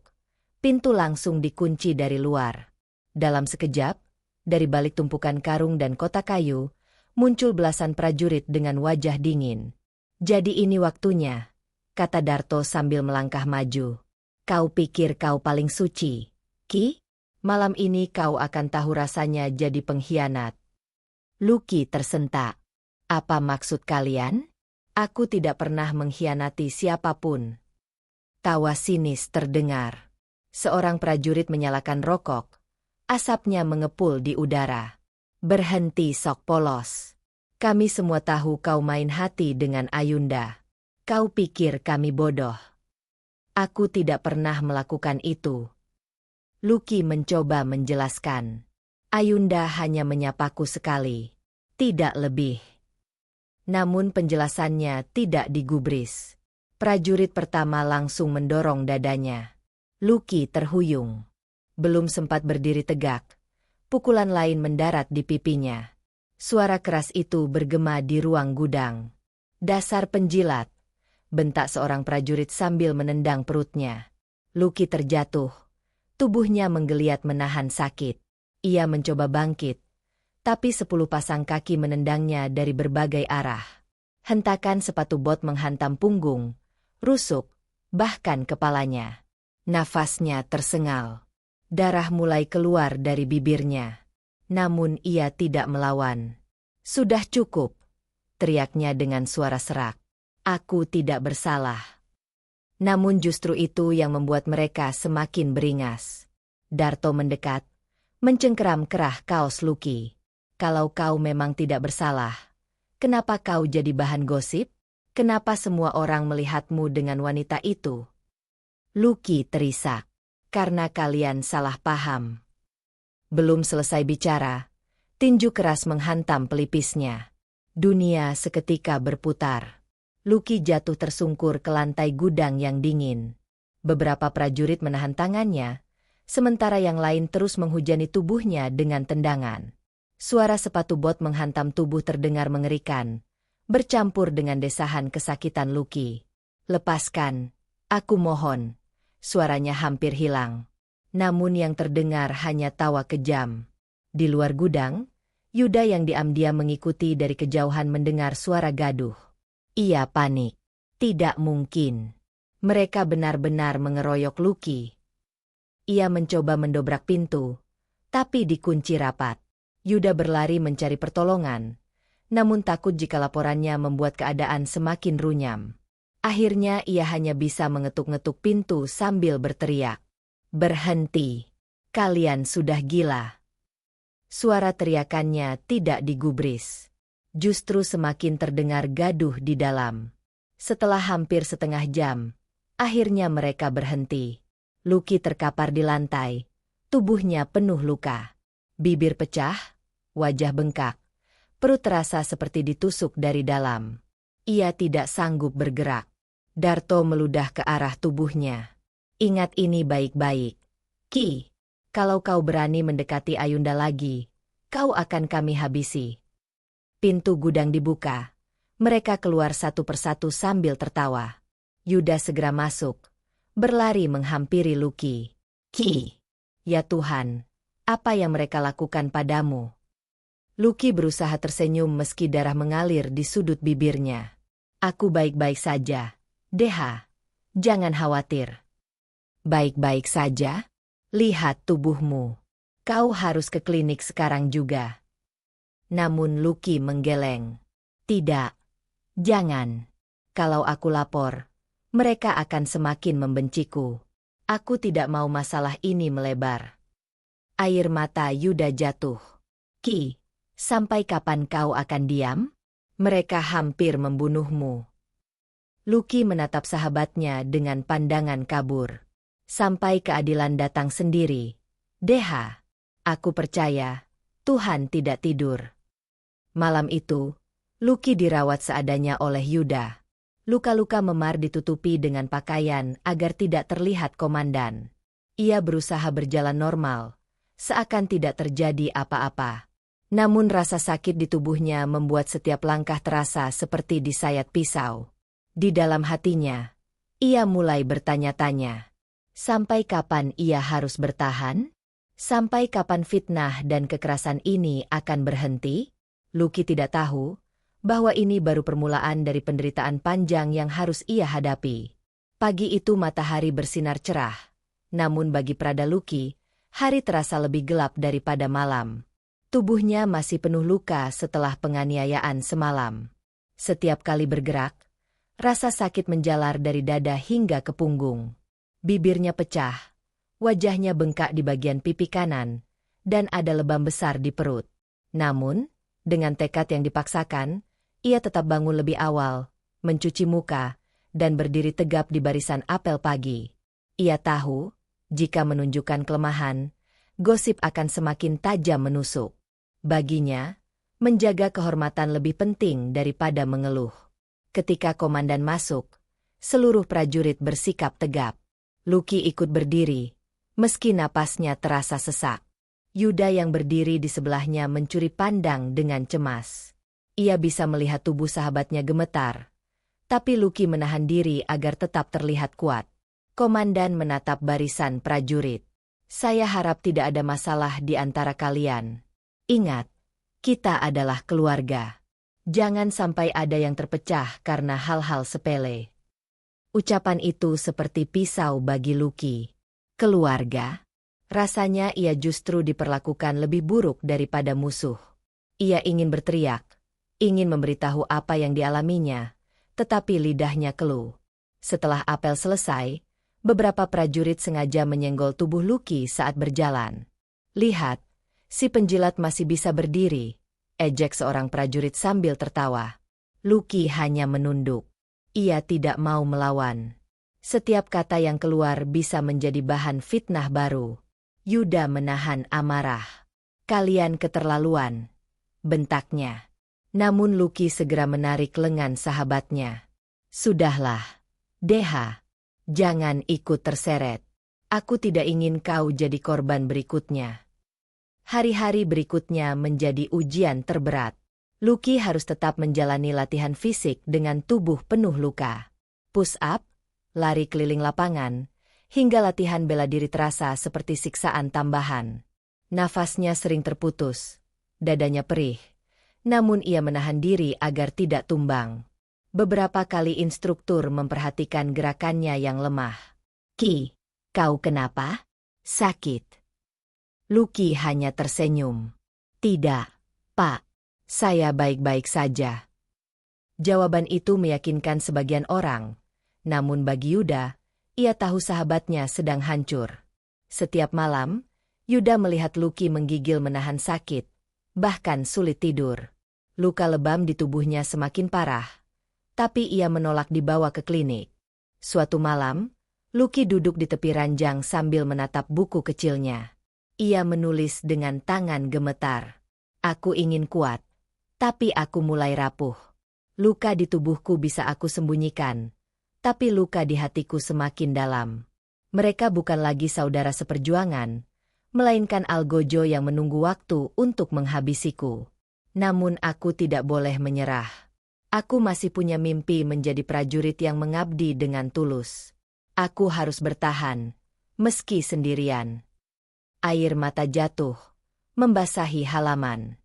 pintu langsung dikunci dari luar. Dalam sekejap, dari balik tumpukan karung dan kotak kayu, muncul belasan prajurit dengan wajah dingin. "Jadi ini waktunya," kata Darto sambil melangkah maju. "Kau pikir kau paling suci, Ki? Malam ini kau akan tahu rasanya jadi pengkhianat." Luki tersentak. "Apa maksud kalian? Aku tidak pernah mengkhianati siapapun." Tawa sinis terdengar. Seorang prajurit menyalakan rokok. Asapnya mengepul di udara. "Berhenti sok polos. Kami semua tahu kau main hati dengan Ayunda. Kau pikir kami bodoh?" "Aku tidak pernah melakukan itu." Luki mencoba menjelaskan. "Ayunda hanya menyapaku sekali, tidak lebih." Namun penjelasannya tidak digubris. Prajurit pertama langsung mendorong dadanya. Luki terhuyung. Belum sempat berdiri tegak, pukulan lain mendarat di pipinya. Suara keras itu bergema di ruang gudang. "Dasar penjilat!" bentak seorang prajurit sambil menendang perutnya. Luki terjatuh. Tubuhnya menggeliat menahan sakit. Ia mencoba bangkit, tapi 10 pasang kaki menendangnya dari berbagai arah. Hentakan sepatu bot menghantam punggung, rusuk, bahkan kepalanya. Nafasnya tersengal. Darah mulai keluar dari bibirnya. Namun ia tidak melawan. "Sudah cukup," teriaknya dengan suara serak. "Aku tidak bersalah." Namun justru itu yang membuat mereka semakin beringas. Darto mendekat, mencengkeram kerah kaos Luki. "Kalau kau memang tidak bersalah, kenapa kau jadi bahan gosip? Kenapa semua orang melihatmu dengan wanita itu?" Luki terisak. "Karena kalian salah paham." Belum selesai bicara, tinju keras menghantam pelipisnya. Dunia seketika berputar. Luki jatuh tersungkur ke lantai gudang yang dingin. Beberapa prajurit menahan tangannya, sementara yang lain terus menghujani tubuhnya dengan tendangan. Suara sepatu bot menghantam tubuh terdengar mengerikan, bercampur dengan desahan kesakitan Luki. "Lepaskan, aku mohon." Suaranya hampir hilang. Namun yang terdengar hanya tawa kejam. Di luar gudang, Yuda yang diam-diam mengikuti dari kejauhan mendengar suara gaduh. Ia panik. Tidak mungkin. Mereka benar-benar mengeroyok Luki. Ia mencoba mendobrak pintu, tapi dikunci rapat. Yuda berlari mencari pertolongan, namun takut jika laporannya membuat keadaan semakin runyam. Akhirnya ia hanya bisa mengetuk-ngetuk pintu sambil berteriak. "Berhenti! Kalian sudah gila!" Suara teriakannya tidak digubris. Justru semakin terdengar gaduh di dalam. Setelah hampir setengah jam, akhirnya mereka berhenti. Luki terkapar di lantai, tubuhnya penuh luka. Bibir pecah, wajah bengkak, perut terasa seperti ditusuk dari dalam. Ia tidak sanggup bergerak. Darto meludah ke arah tubuhnya. "Ingat ini baik-baik, Ki. Kalau kau berani mendekati Ayunda lagi, kau akan kami habisi." Pintu gudang dibuka. Mereka keluar satu persatu sambil tertawa. Yuda segera masuk, berlari menghampiri Luki. "Ki, ya Tuhan, apa yang mereka lakukan padamu?" Lucky berusaha tersenyum meski darah mengalir di sudut bibirnya. Aku baik-baik saja, Deha. Jangan khawatir. Baik-baik saja? Lihat tubuhmu. Kau harus ke klinik sekarang juga. Namun Lucky menggeleng. Tidak. Jangan. Kalau aku lapor, mereka akan semakin membenciku. Aku tidak mau masalah ini melebar. Air mata Yuda jatuh. Ki, sampai kapan kau akan diam? Mereka hampir membunuhmu. Lucky menatap sahabatnya dengan pandangan kabur. Sampai keadilan datang sendiri. Deha, aku percaya, Tuhan tidak tidur. Malam itu, Lucky dirawat seadanya oleh Yuda. Luka-luka memar ditutupi dengan pakaian agar tidak terlihat komandan. Ia berusaha berjalan normal, seakan tidak terjadi apa-apa. Namun rasa sakit di tubuhnya membuat setiap langkah terasa seperti disayat pisau. Di dalam hatinya, ia mulai bertanya-tanya. Sampai kapan ia harus bertahan? Sampai kapan fitnah dan kekerasan ini akan berhenti? Lucky tidak tahu bahwa ini baru permulaan dari penderitaan panjang yang harus ia hadapi. Pagi itu matahari bersinar cerah. Namun bagi Prada Lucky, hari terasa lebih gelap daripada malam. Tubuhnya masih penuh luka setelah penganiayaan semalam. Setiap kali bergerak, rasa sakit menjalar dari dada hingga ke punggung. Bibirnya pecah, wajahnya bengkak di bagian pipi kanan, dan ada lebam besar di perut. Namun, dengan tekad yang dipaksakan, ia tetap bangun lebih awal, mencuci muka, dan berdiri tegap di barisan apel pagi. Ia tahu, jika menunjukkan kelemahan, gosip akan semakin tajam menusuk. Baginya, menjaga kehormatan lebih penting daripada mengeluh. Ketika komandan masuk, seluruh prajurit bersikap tegap. Lucky ikut berdiri, meski napasnya terasa sesak. Yuda yang berdiri di sebelahnya mencuri pandang dengan cemas. Ia bisa melihat tubuh sahabatnya gemetar, tapi Lucky menahan diri agar tetap terlihat kuat. Komandan menatap barisan prajurit. Saya harap tidak ada masalah di antara kalian. Ingat, kita adalah keluarga. Jangan sampai ada yang terpecah karena hal-hal sepele. Ucapan itu seperti pisau bagi Lucky. Keluarga? Rasanya ia justru diperlakukan lebih buruk daripada musuh. Ia ingin berteriak, ingin memberitahu apa yang dialaminya, tetapi lidahnya keluh. Setelah apel selesai, beberapa prajurit sengaja menyenggol tubuh Lucky saat berjalan. Lihat, si penjilat masih bisa berdiri, ejek seorang prajurit sambil tertawa. Lucky hanya menunduk. Ia tidak mau melawan. Setiap kata yang keluar bisa menjadi bahan fitnah baru. Yuda menahan amarah. Kalian keterlaluan, bentaknya. Namun Lucky segera menarik lengan sahabatnya. Sudahlah, Deha. Jangan ikut terseret. Aku tidak ingin kau jadi korban berikutnya. Hari-hari berikutnya menjadi ujian terberat. Lucky harus tetap menjalani latihan fisik dengan tubuh penuh luka. Push up, lari keliling lapangan, hingga latihan bela diri terasa seperti siksaan tambahan. Nafasnya sering terputus, dadanya perih, namun ia menahan diri agar tidak tumbang. Beberapa kali instruktur memperhatikan gerakannya yang lemah. Ki, kau kenapa? Sakit? Lucky hanya tersenyum. Tidak, Pak. Saya baik-baik saja. Jawaban itu meyakinkan sebagian orang, namun bagi Yuda, ia tahu sahabatnya sedang hancur. Setiap malam, Yuda melihat Lucky menggigil menahan sakit, bahkan sulit tidur. Luka lebam di tubuhnya semakin parah, tapi ia menolak dibawa ke klinik. Suatu malam, Lucky duduk di tepi ranjang sambil menatap buku kecilnya. Ia menulis dengan tangan gemetar. Aku ingin kuat. Tapi aku mulai rapuh. Luka di tubuhku bisa aku sembunyikan, tapi luka di hatiku semakin dalam. Mereka bukan lagi saudara seperjuangan, melainkan algojo yang menunggu waktu untuk menghabisiku. Namun aku tidak boleh menyerah. Aku masih punya mimpi menjadi prajurit yang mengabdi dengan tulus. Aku harus bertahan, meski sendirian. Air mata jatuh, membasahi halaman.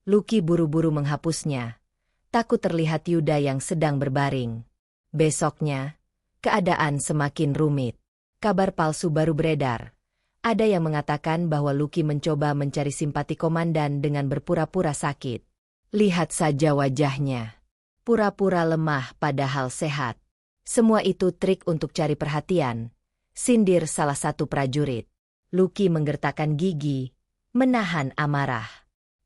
Lucky buru-buru menghapusnya. Takut terlihat Yuda yang sedang berbaring. Besoknya, keadaan semakin rumit. Kabar palsu baru beredar. Ada yang mengatakan bahwa Lucky mencoba mencari simpati komandan dengan berpura-pura sakit. Lihat saja wajahnya. Pura-pura lemah padahal sehat. Semua itu trik untuk cari perhatian, sindir salah satu prajurit. Lucky menggertakkan gigi, menahan amarah.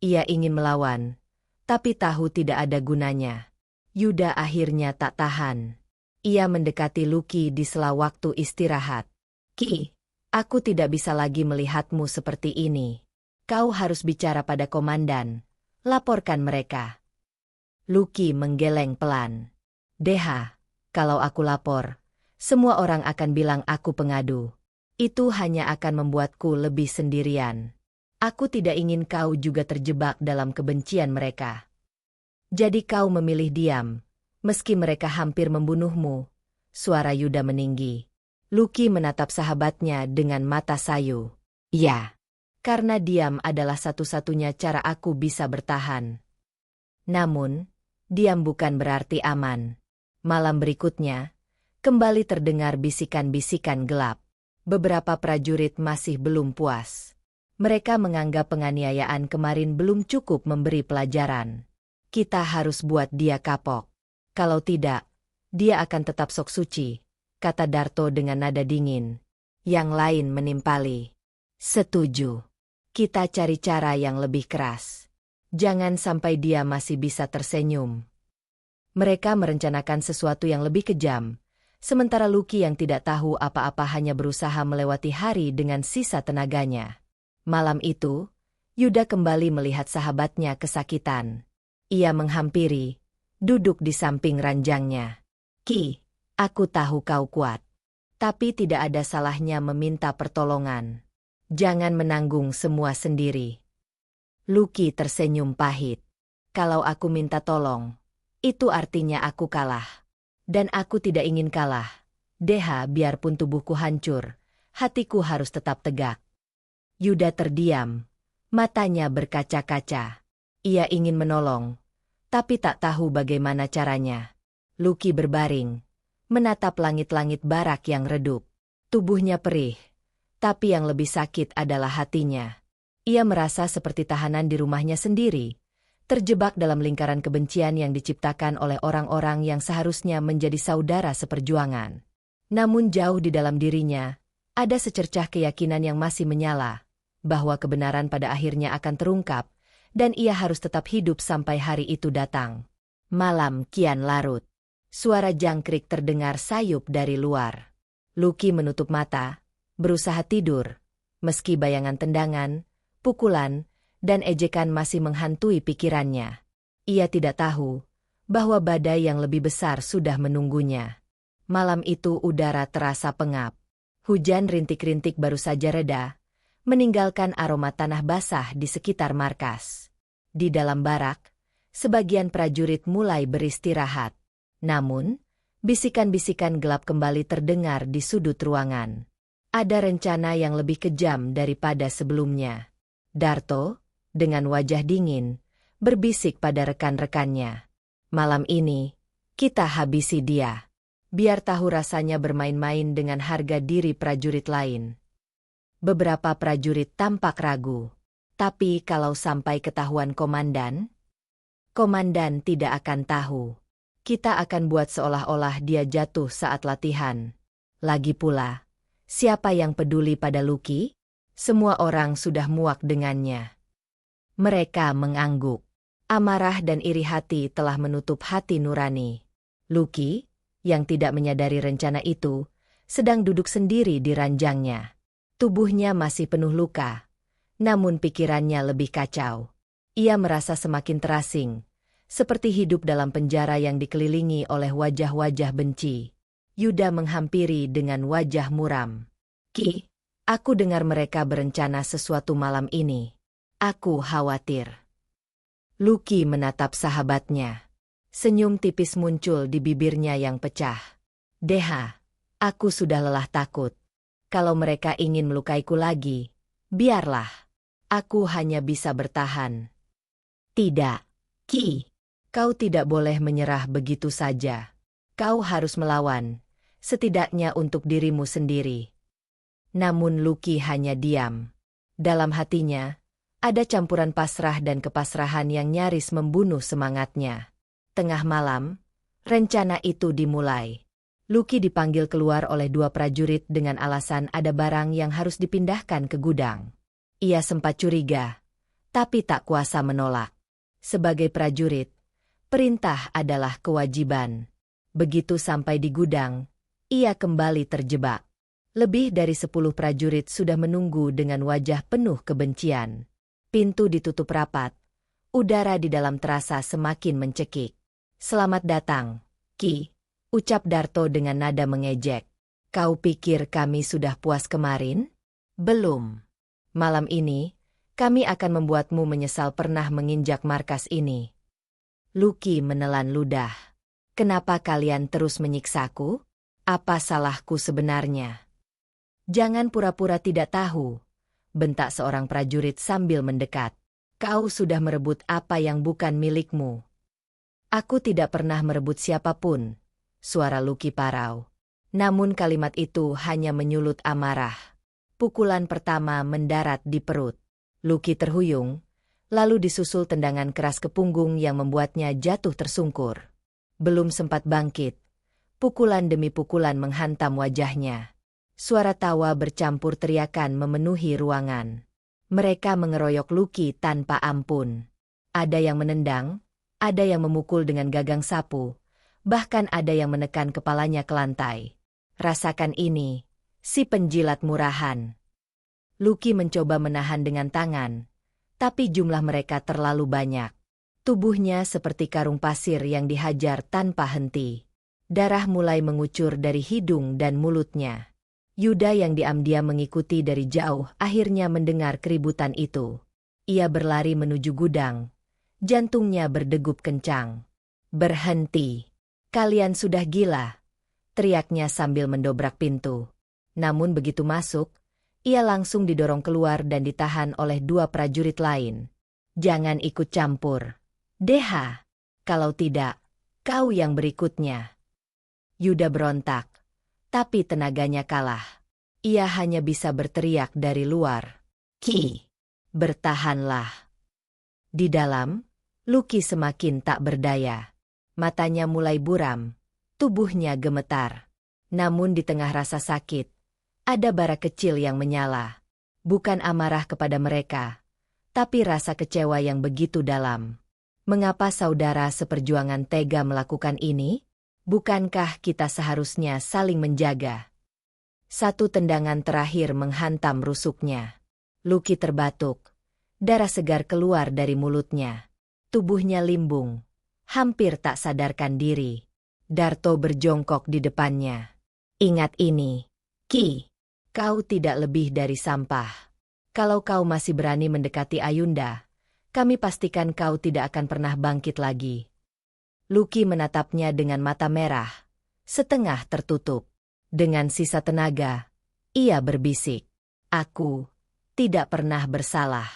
Ia ingin melawan, tapi tahu tidak ada gunanya. Yuda akhirnya tak tahan. Ia mendekati Lucky di sela waktu istirahat. "Ki, aku tidak bisa lagi melihatmu seperti ini. Kau harus bicara pada komandan. Laporkan mereka." Lucky menggeleng pelan. "Deha, kalau aku lapor, semua orang akan bilang aku pengadu. Itu hanya akan membuatku lebih sendirian. Aku tidak ingin kau juga terjebak dalam kebencian mereka. Jadi kau memilih diam, meski mereka hampir membunuhmu." Suara Yuda meninggi. Lucky menatap sahabatnya dengan mata sayu. "Ya, karena diam adalah satu-satunya cara aku bisa bertahan." Namun, diam bukan berarti aman. Malam berikutnya, kembali terdengar bisikan-bisikan gelap. Beberapa prajurit masih belum puas. Mereka menganggap penganiayaan kemarin belum cukup memberi pelajaran. "Kita harus buat dia kapok. Kalau tidak, dia akan tetap sok suci," kata Darto dengan nada dingin. Yang lain menimpali. "Setuju. Kita cari cara yang lebih keras. Jangan sampai dia masih bisa tersenyum." Mereka merencanakan sesuatu yang lebih kejam, sementara Lucky yang tidak tahu apa-apa hanya berusaha melewati hari dengan sisa tenaganya. Malam itu, Yuda kembali melihat sahabatnya kesakitan. Ia menghampiri, duduk di samping ranjangnya. "Ki, aku tahu kau kuat. Tapi tidak ada salahnya meminta pertolongan. Jangan menanggung semua sendiri." Lucky tersenyum pahit. "Kalau aku minta tolong, itu artinya aku kalah. Dan aku tidak ingin kalah. Deha, biarpun tubuhku hancur, hatiku harus tetap tegak." Yuda terdiam, matanya berkaca-kaca. Ia ingin menolong, tapi tak tahu bagaimana caranya. Lucky berbaring, menatap langit-langit barak yang redup. Tubuhnya perih, tapi yang lebih sakit adalah hatinya. Ia merasa seperti tahanan di rumahnya sendiri, terjebak dalam lingkaran kebencian yang diciptakan oleh orang-orang yang seharusnya menjadi saudara seperjuangan. Namun jauh di dalam dirinya, ada secercah keyakinan yang masih menyala, bahwa kebenaran pada akhirnya akan terungkap, dan ia harus tetap hidup sampai hari itu datang. Malam kian larut. Suara jangkrik terdengar sayup dari luar. Lucky menutup mata, berusaha tidur, meski bayangan tendangan, pukulan, dan ejekan masih menghantui pikirannya. Ia tidak tahu bahwa badai yang lebih besar sudah menunggunya. Malam itu udara terasa pengap. Hujan rintik-rintik baru saja reda, meninggalkan aroma tanah basah di sekitar markas. Di dalam barak, sebagian prajurit mulai beristirahat. Namun, bisikan-bisikan gelap kembali terdengar di sudut ruangan. Ada rencana yang lebih kejam daripada sebelumnya. Darto, dengan wajah dingin, berbisik pada rekan-rekannya. "Malam ini, kita habisi dia. Biar tahu rasanya bermain-main dengan harga diri prajurit lain." Beberapa prajurit tampak ragu. "Tapi kalau sampai ketahuan komandan?" "Komandan tidak akan tahu. Kita akan buat seolah-olah dia jatuh saat latihan. Lagi pula, siapa yang peduli pada Lucky? Semua orang sudah muak dengannya." Mereka mengangguk. Amarah dan iri hati telah menutup hati nurani. Lucky, yang tidak menyadari rencana itu, sedang duduk sendiri di ranjangnya. Tubuhnya masih penuh luka, namun pikirannya lebih kacau. Ia merasa semakin terasing, seperti hidup dalam penjara yang dikelilingi oleh wajah-wajah benci. Yuda menghampiri dengan wajah muram. "Ki, aku dengar mereka berencana sesuatu malam ini. Aku khawatir." Lucky menatap sahabatnya. Senyum tipis muncul di bibirnya yang pecah. "Deha, aku sudah lelah takut. Kalau mereka ingin melukaiku lagi, biarlah. Aku hanya bisa bertahan." Tidak, Ki. Kau tidak boleh menyerah begitu saja. Kau harus melawan, setidaknya untuk dirimu sendiri. Namun Lucky hanya diam. Dalam hatinya, ada campuran pasrah dan kepasrahan yang nyaris membunuh semangatnya. Tengah malam, rencana itu dimulai. Lucky dipanggil keluar oleh 2 prajurit dengan alasan ada barang yang harus dipindahkan ke gudang. Ia sempat curiga, tapi tak kuasa menolak. Sebagai prajurit, perintah adalah kewajiban. Begitu sampai di gudang, ia kembali terjebak. Lebih dari 10 prajurit sudah menunggu dengan wajah penuh kebencian. Pintu ditutup rapat. Udara di dalam terasa semakin mencekik. "Selamat datang, Ki," ucap Darto dengan nada mengejek. "Kau pikir kami sudah puas kemarin? Belum. Malam ini, kami akan membuatmu menyesal pernah menginjak markas ini." Lucky menelan ludah. "Kenapa kalian terus menyiksaku? Apa salahku sebenarnya?" "Jangan pura-pura tidak tahu," bentak seorang prajurit sambil mendekat. "Kau sudah merebut apa yang bukan milikmu." "Aku tidak pernah merebut siapapun," suara Lucky parau. Namun kalimat itu hanya menyulut amarah. Pukulan pertama mendarat di perut. Lucky terhuyung, lalu disusul tendangan keras ke punggung yang membuatnya jatuh tersungkur. Belum sempat bangkit, pukulan demi pukulan menghantam wajahnya. Suara tawa bercampur teriakan memenuhi ruangan. Mereka mengeroyok Lucky tanpa ampun. Ada yang menendang, ada yang memukul dengan gagang sapu, bahkan ada yang menekan kepalanya ke lantai. "Rasakan ini, si penjilat murahan." Lucky mencoba menahan dengan tangan, tapi jumlah mereka terlalu banyak. Tubuhnya seperti karung pasir yang dihajar tanpa henti. Darah mulai mengucur dari hidung dan mulutnya. Yuda yang diam-diam mengikuti dari jauh akhirnya mendengar keributan itu. Ia berlari menuju gudang. Jantungnya berdegup kencang. "Berhenti! Kalian sudah gila!" teriaknya sambil mendobrak pintu. Namun begitu masuk, ia langsung didorong keluar dan ditahan oleh 2 prajurit lain. "Jangan ikut campur, Deha. Kalau tidak, kau yang berikutnya." Yuda berontak, tapi tenaganya kalah. Ia hanya bisa berteriak dari luar, "Ki, bertahanlah." Di dalam, Lucky semakin tak berdaya. Matanya mulai buram, tubuhnya gemetar. Namun di tengah rasa sakit, ada bara kecil yang menyala. Bukan amarah kepada mereka, tapi rasa kecewa yang begitu dalam. Mengapa saudara seperjuangan tega melakukan ini? Bukankah kita seharusnya saling menjaga? Satu tendangan terakhir menghantam rusuknya. Lucky terbatuk. Darah segar keluar dari mulutnya. Tubuhnya limbung. Hampir tak sadarkan diri. Darto berjongkok di depannya. "Ingat ini, Ki. Kau tidak lebih dari sampah. Kalau kau masih berani mendekati Ayunda, kami pastikan kau tidak akan pernah bangkit lagi." Lucky menatapnya dengan mata merah, setengah tertutup. Dengan sisa tenaga, ia berbisik, "Aku tidak pernah bersalah."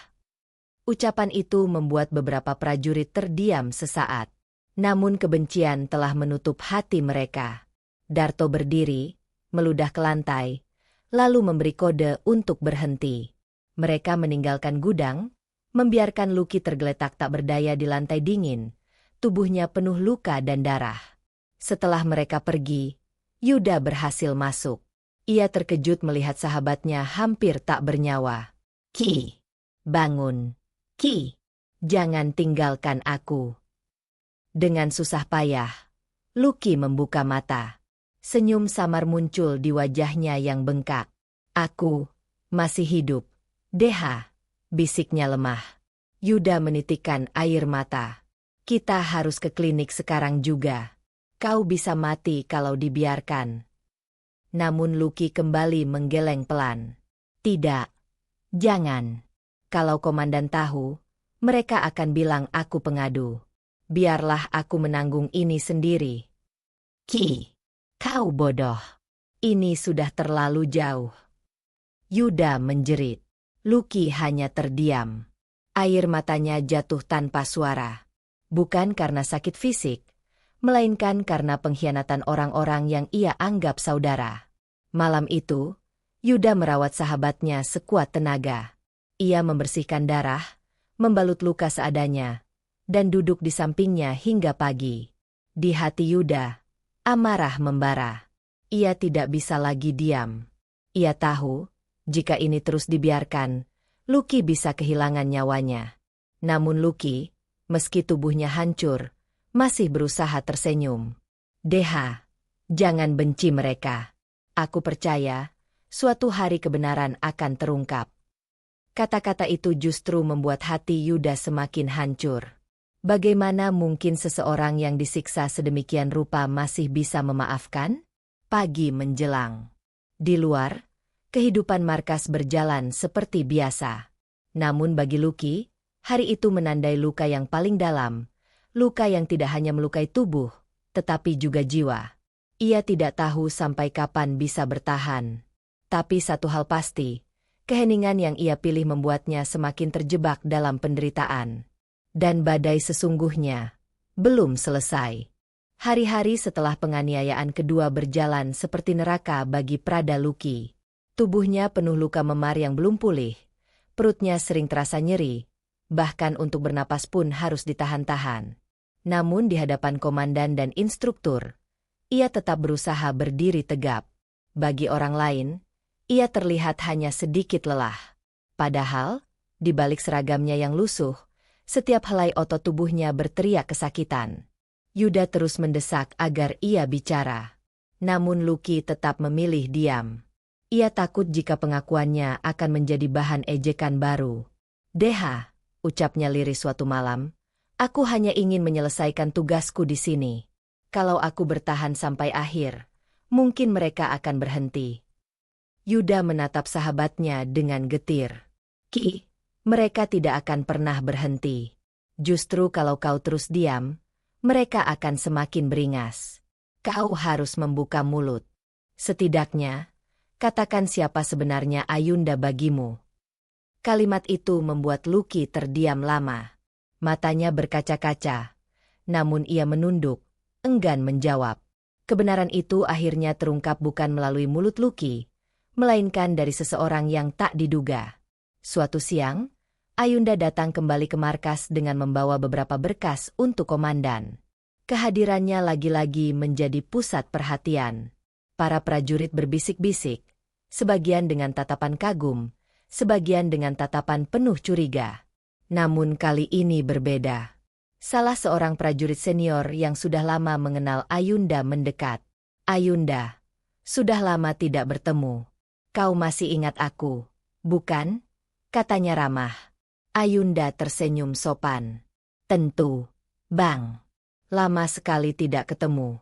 Ucapan itu membuat beberapa prajurit terdiam sesaat. Namun kebencian telah menutup hati mereka. Darto berdiri, meludah ke lantai, lalu memberi kode untuk berhenti. Mereka meninggalkan gudang, membiarkan Lucky tergeletak tak berdaya di lantai dingin. Tubuhnya penuh luka dan darah. Setelah mereka pergi, Yuda berhasil masuk. Ia terkejut melihat sahabatnya hampir tak bernyawa. "Ki, bangun. Ki, jangan tinggalkan aku." Dengan susah payah, Lucky membuka mata. Senyum samar muncul di wajahnya yang bengkak. "Aku masih hidup, Deha," bisiknya lemah. Yuda menitikkan air mata. "Kita harus ke klinik sekarang juga. Kau bisa mati kalau dibiarkan." Namun Lucky kembali menggeleng pelan. "Tidak. Jangan. Kalau komandan tahu, mereka akan bilang aku pengadu. Biarlah aku menanggung ini sendiri." "Ki, kau bodoh. Ini sudah terlalu jauh." Yuda menjerit. Lucky hanya terdiam. Air matanya jatuh tanpa suara. Bukan karena sakit fisik, melainkan karena pengkhianatan orang-orang yang ia anggap saudara. Malam itu, Yuda merawat sahabatnya sekuat tenaga. Ia membersihkan darah, membalut luka seadanya, dan duduk di sampingnya hingga pagi. Di hati Yuda, amarah membara. Ia tidak bisa lagi diam. Ia tahu, jika ini terus dibiarkan, Lucky bisa kehilangan nyawanya. Namun Lucky, meski tubuhnya hancur, masih berusaha tersenyum. "Deha, jangan benci mereka. Aku percaya, suatu hari kebenaran akan terungkap." Kata-kata itu justru membuat hati Yuda semakin hancur. Bagaimana mungkin seseorang yang disiksa sedemikian rupa masih bisa memaafkan? Pagi menjelang. Di luar, kehidupan markas berjalan seperti biasa. Namun bagi Lucky, hari itu menandai luka yang paling dalam. Luka yang tidak hanya melukai tubuh, tetapi juga jiwa. Ia tidak tahu sampai kapan bisa bertahan. Tapi satu hal pasti, keheningan yang ia pilih membuatnya semakin terjebak dalam penderitaan. Dan badai sesungguhnya belum selesai. Hari-hari setelah penganiayaan kedua berjalan seperti neraka bagi Prada Lucky. Tubuhnya penuh luka memar yang belum pulih. Perutnya sering terasa nyeri. Bahkan untuk bernapas pun harus ditahan-tahan. Namun di hadapan komandan dan instruktur, ia tetap berusaha berdiri tegap. Bagi orang lain, ia terlihat hanya sedikit lelah. Padahal, di balik seragamnya yang lusuh, setiap helai otot tubuhnya berteriak kesakitan. Yuda terus mendesak agar ia bicara. Namun Lucky tetap memilih diam. Ia takut jika pengakuannya akan menjadi bahan ejekan baru. "Deha," ucapnya lirih suatu malam, "aku hanya ingin menyelesaikan tugasku di sini. Kalau aku bertahan sampai akhir, mungkin mereka akan berhenti." Yuda menatap sahabatnya dengan getir. "Ki, mereka tidak akan pernah berhenti. Justru kalau kau terus diam, mereka akan semakin beringas. Kau harus membuka mulut. Setidaknya, katakan siapa sebenarnya Ayunda bagimu." Kalimat itu membuat Lucky terdiam lama. Matanya berkaca-kaca. Namun ia menunduk, enggan menjawab. Kebenaran itu akhirnya terungkap bukan melalui mulut Lucky, melainkan dari seseorang yang tak diduga. Suatu siang, Ayunda datang kembali ke markas dengan membawa beberapa berkas untuk komandan. Kehadirannya lagi-lagi menjadi pusat perhatian. Para prajurit berbisik-bisik, sebagian dengan tatapan kagum, sebagian dengan tatapan penuh curiga. Namun kali ini berbeda. Salah seorang prajurit senior yang sudah lama mengenal Ayunda mendekat. "Ayunda, sudah lama tidak bertemu. Kau masih ingat aku, bukan?" katanya ramah. Ayunda tersenyum sopan. "Tentu, Bang. Lama sekali tidak ketemu."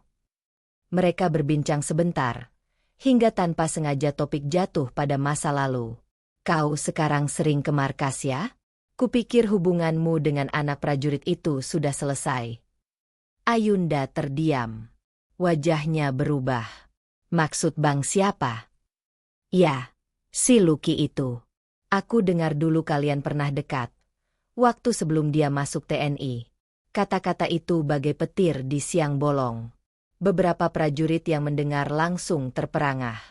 Mereka berbincang sebentar, hingga tanpa sengaja topik jatuh pada masa lalu. "Kau sekarang sering ke markas ya? Kupikir hubunganmu dengan anak prajurit itu sudah selesai." Ayunda terdiam. Wajahnya berubah. "Maksud Bang siapa?" "Ya, si Lucky itu. Aku dengar dulu kalian pernah dekat. Waktu sebelum dia masuk TNI. Kata-kata itu bagai petir di siang bolong. Beberapa prajurit yang mendengar langsung terperangah.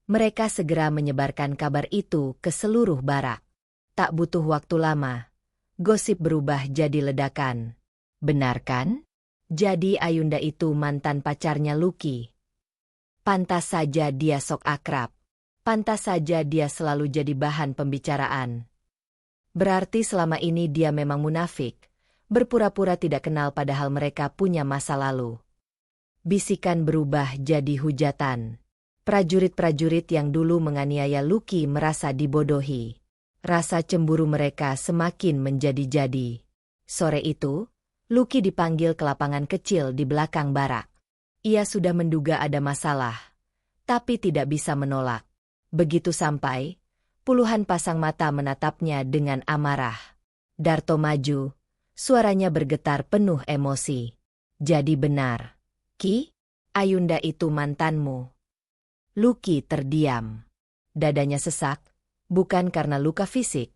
Mereka segera menyebarkan kabar itu ke seluruh barak. Tak butuh waktu lama. Gosip berubah jadi ledakan. Benar kan? Jadi Ayunda itu mantan pacarnya Lucky. Pantas saja dia sok akrab. Pantas saja dia selalu jadi bahan pembicaraan. Berarti selama ini dia memang munafik, berpura-pura tidak kenal padahal mereka punya masa lalu. Bisikan berubah jadi hujatan. Prajurit-prajurit yang dulu menganiaya Lucky merasa dibodohi. Rasa cemburu mereka semakin menjadi-jadi. Sore itu, Lucky dipanggil ke lapangan kecil di belakang barak. Ia sudah menduga ada masalah, tapi tidak bisa menolak. Begitu sampai, puluhan pasang mata menatapnya dengan amarah. Darto maju, suaranya bergetar penuh emosi. "Jadi benar, Ki? Ayunda itu mantanmu?" Lucky terdiam. Dadanya sesak, bukan karena luka fisik,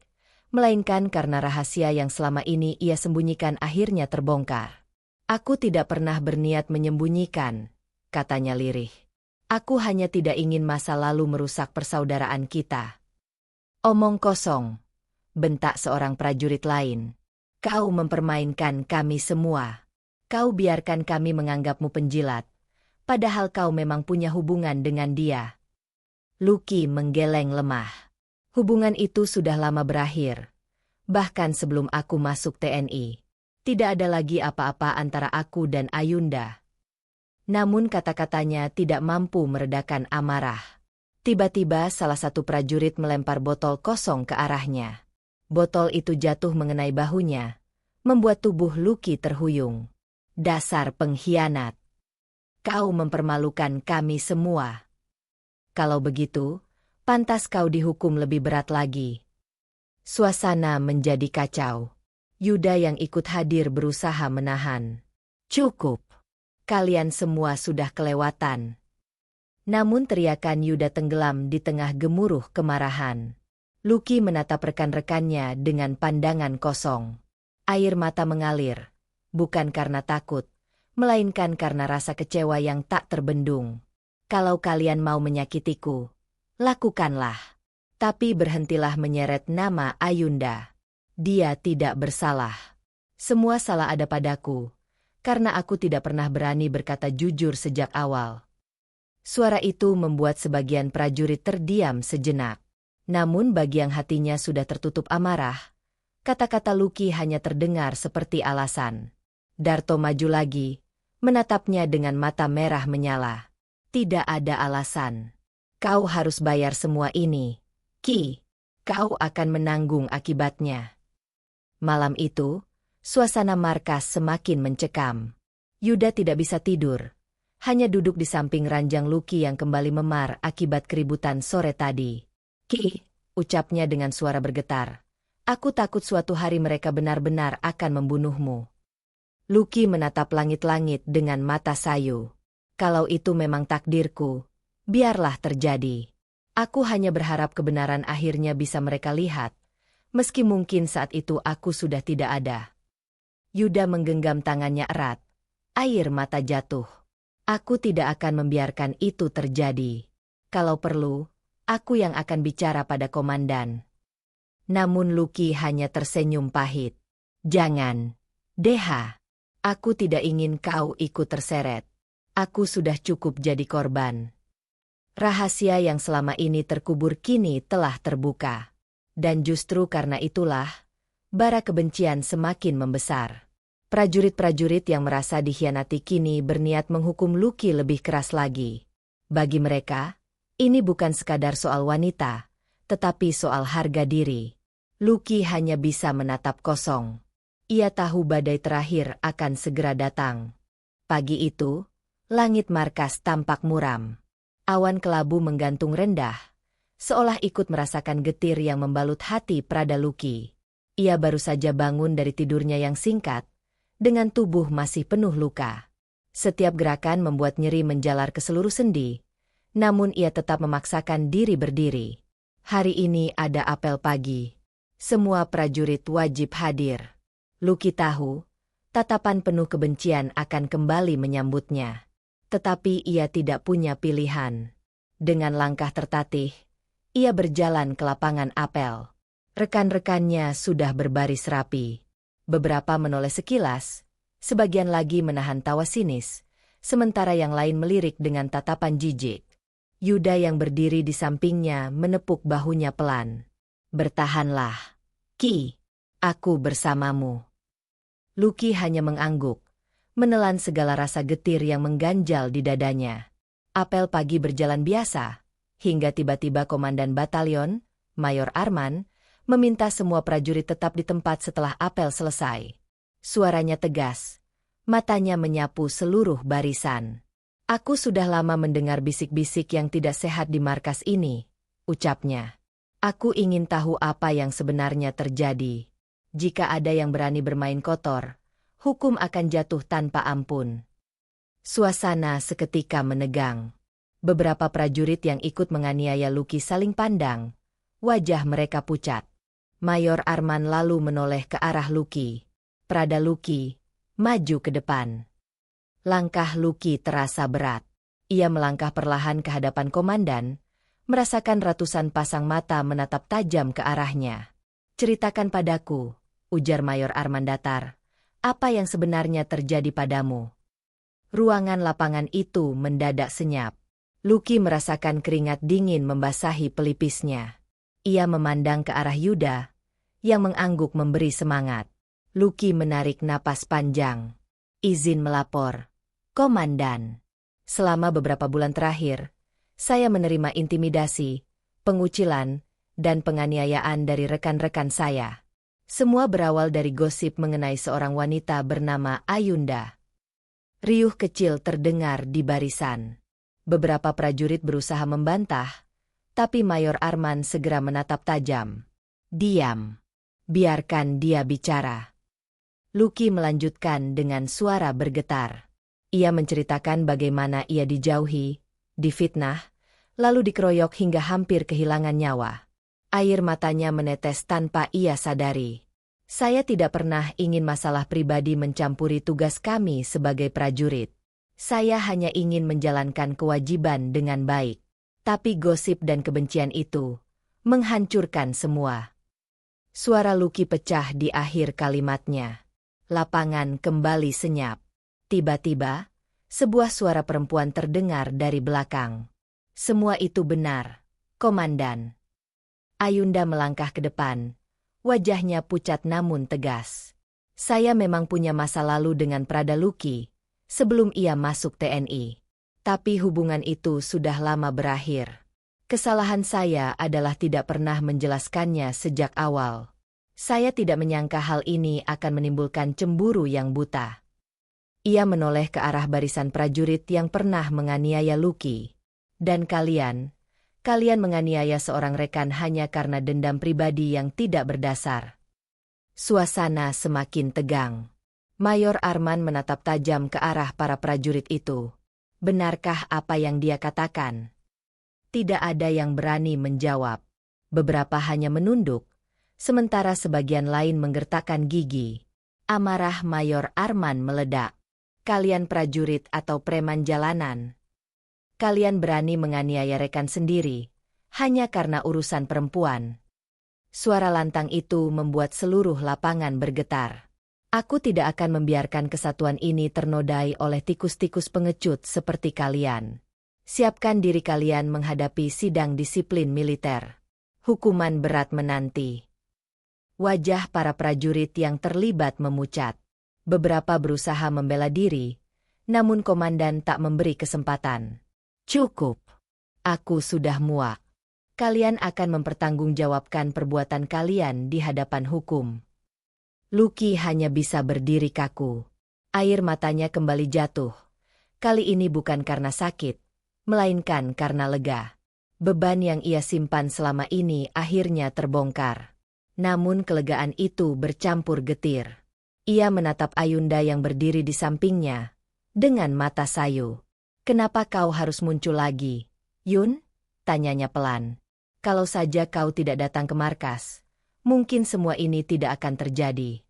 melainkan karena rahasia yang selama ini ia sembunyikan akhirnya terbongkar. Aku tidak pernah berniat menyembunyikan, katanya lirih. Aku hanya tidak ingin masa lalu merusak persaudaraan kita. Omong kosong, bentak seorang prajurit lain. Kau mempermainkan kami semua. Kau biarkan kami menganggapmu penjilat, padahal kau memang punya hubungan dengan dia. Lucky menggeleng lemah. Hubungan itu sudah lama berakhir. Bahkan sebelum aku masuk TNI. Tidak ada lagi apa-apa antara aku dan Ayunda. Namun kata-katanya tidak mampu meredakan amarah. Tiba-tiba salah satu prajurit melempar botol kosong ke arahnya. Botol itu jatuh mengenai bahunya, membuat tubuh Lucky terhuyung. Dasar pengkhianat. Kau mempermalukan kami semua. Kalau begitu, pantas kau dihukum lebih berat lagi. Suasana menjadi kacau. Yuda yang ikut hadir berusaha menahan. Cukup. Kalian semua sudah kelewatan. Namun teriakan Yuda tenggelam di tengah gemuruh kemarahan. Lucky menatap rekan-rekannya dengan pandangan kosong. Air mata mengalir, bukan karena takut, melainkan karena rasa kecewa yang tak terbendung. Kalau kalian mau menyakitiku, lakukanlah. Tapi berhentilah menyeret nama Ayunda. Dia tidak bersalah. Semua salah ada padaku, karena aku tidak pernah berani berkata jujur sejak awal. Suara itu membuat sebagian prajurit terdiam sejenak. Namun bagi yang hatinya sudah tertutup amarah, kata-kata Lucky hanya terdengar seperti alasan. Darto maju lagi, menatapnya dengan mata merah menyala. Tidak ada alasan. Kau harus bayar semua ini. Ki, kau akan menanggung akibatnya. Malam itu, suasana markas semakin mencekam. Yuda tidak bisa tidur. Hanya duduk di samping ranjang Lucky yang kembali memar akibat keributan sore tadi. Ki, ucapnya dengan suara bergetar. Aku takut suatu hari mereka benar-benar akan membunuhmu. Lucky menatap langit-langit dengan mata sayu. Kalau itu memang takdirku, biarlah terjadi. Aku hanya berharap kebenaran akhirnya bisa mereka lihat, meski mungkin saat itu aku sudah tidak ada. Yuda menggenggam tangannya erat. Air mata jatuh. Aku tidak akan membiarkan itu terjadi. Kalau perlu, aku yang akan bicara pada komandan. Namun Lucky hanya tersenyum pahit. Jangan, Deha. Aku tidak ingin kau ikut terseret. Aku sudah cukup jadi korban. Rahasia yang selama ini terkubur kini telah terbuka. Dan justru karena itulah, bara kebencian semakin membesar. Prajurit-prajurit yang merasa dikhianati kini berniat menghukum Lucky lebih keras lagi. Bagi mereka, ini bukan sekadar soal wanita, tetapi soal harga diri. Lucky hanya bisa menatap kosong. Ia tahu badai terakhir akan segera datang. Pagi itu, langit markas tampak muram. Awan kelabu menggantung rendah, seolah ikut merasakan getir yang membalut hati Prada Lucky. Ia baru saja bangun dari tidurnya yang singkat, dengan tubuh masih penuh luka. Setiap gerakan membuat nyeri menjalar ke seluruh sendi, namun ia tetap memaksakan diri berdiri. Hari ini ada apel pagi. Semua prajurit wajib hadir. Lucky tahu, tatapan penuh kebencian akan kembali menyambutnya. Tetapi ia tidak punya pilihan. Dengan langkah tertatih, ia berjalan ke lapangan apel. Rekan-rekannya sudah berbaris rapi. Beberapa menoleh sekilas, sebagian lagi menahan tawa sinis, sementara yang lain melirik dengan tatapan jijik. Yuda yang berdiri di sampingnya menepuk bahunya pelan. Bertahanlah, Ki, aku bersamamu. Lucky hanya mengangguk, menelan segala rasa getir yang mengganjal di dadanya. Apel pagi berjalan biasa, hingga tiba-tiba Komandan Batalion, Mayor Arman, meminta semua prajurit tetap di tempat setelah apel selesai. Suaranya tegas, matanya menyapu seluruh barisan. Aku sudah lama mendengar bisik-bisik yang tidak sehat di markas ini, ucapnya. Aku ingin tahu apa yang sebenarnya terjadi. Jika ada yang berani bermain kotor, hukum akan jatuh tanpa ampun. Suasana seketika menegang. Beberapa prajurit yang ikut menganiaya Lucky saling pandang. Wajah mereka pucat. Mayor Arman lalu menoleh ke arah Lucky. Prada Lucky, maju ke depan. Langkah Lucky terasa berat. Ia melangkah perlahan ke hadapan komandan, merasakan ratusan pasang mata menatap tajam ke arahnya. "Ceritakan padaku," ujar Mayor Arman datar. "Apa yang sebenarnya terjadi padamu?" Ruangan lapangan itu mendadak senyap. Lucky merasakan keringat dingin membasahi pelipisnya. Ia memandang ke arah Yuda, yang mengangguk memberi semangat. Lucky menarik napas panjang. "Izin melapor, Komandan. Selama beberapa bulan terakhir, saya menerima intimidasi, pengucilan, dan penganiayaan dari rekan-rekan saya. Semua berawal dari gosip mengenai seorang wanita bernama Ayunda." Riuh kecil terdengar di barisan. Beberapa prajurit berusaha membantah, tapi Mayor Arman segera menatap tajam. "Diam. Biarkan dia bicara." Lucky melanjutkan dengan suara bergetar. Ia menceritakan bagaimana ia dijauhi, difitnah, lalu dikeroyok hingga hampir kehilangan nyawa. Air matanya menetes tanpa ia sadari. "Saya tidak pernah ingin masalah pribadi mencampuri tugas kami sebagai prajurit. Saya hanya ingin menjalankan kewajiban dengan baik. Tapi gosip dan kebencian itu menghancurkan semua." Suara Lucky pecah di akhir kalimatnya. Lapangan kembali senyap. Tiba-tiba, sebuah suara perempuan terdengar dari belakang. "Semua itu benar, Komandan." Ayunda melangkah ke depan. Wajahnya pucat namun tegas. "Saya memang punya masa lalu dengan Prada Lucky sebelum ia masuk TNI. Tapi hubungan itu sudah lama berakhir. Kesalahan saya adalah tidak pernah menjelaskannya sejak awal. Saya tidak menyangka hal ini akan menimbulkan cemburu yang buta." Ia menoleh ke arah barisan prajurit yang pernah menganiaya Lucky. "Dan kalian menganiaya seorang rekan hanya karena dendam pribadi yang tidak berdasar." Suasana semakin tegang. Mayor Arman menatap tajam ke arah para prajurit itu. Benarkah apa yang dia katakan? Tidak ada yang berani menjawab. Beberapa hanya menunduk, sementara sebagian lain menggertakkan gigi. Amarah Mayor Arman meledak. "Kalian prajurit atau preman jalanan? Kalian berani menganiaya rekan sendiri, hanya karena urusan perempuan." Suara lantang itu membuat seluruh lapangan bergetar. "Aku tidak akan membiarkan kesatuan ini ternodai oleh tikus-tikus pengecut seperti kalian. Siapkan diri kalian menghadapi sidang disiplin militer. Hukuman berat menanti." Wajah para prajurit yang terlibat memucat. Beberapa berusaha membela diri, namun komandan tak memberi kesempatan. "Cukup. Aku sudah muak. Kalian akan mempertanggungjawabkan perbuatan kalian di hadapan hukum." Lucky hanya bisa berdiri kaku. Air matanya kembali jatuh. Kali ini bukan karena sakit, melainkan karena lega. Beban yang ia simpan selama ini akhirnya terbongkar. Namun kelegaan itu bercampur getir. Ia menatap Ayunda yang berdiri di sampingnya, dengan mata sayu. "Kenapa kau harus muncul lagi, Yun?" tanyanya pelan. "Kalau saja kau tidak datang ke markas, mungkin semua ini tidak akan terjadi."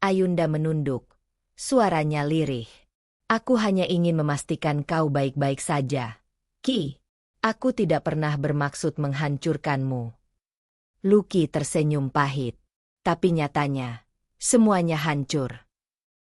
Ayunda menunduk, suaranya lirih. "Aku hanya ingin memastikan kau baik-baik saja, Ki. Aku tidak pernah bermaksud menghancurkanmu." Lucky tersenyum pahit. Tapi nyatanya, semuanya hancur.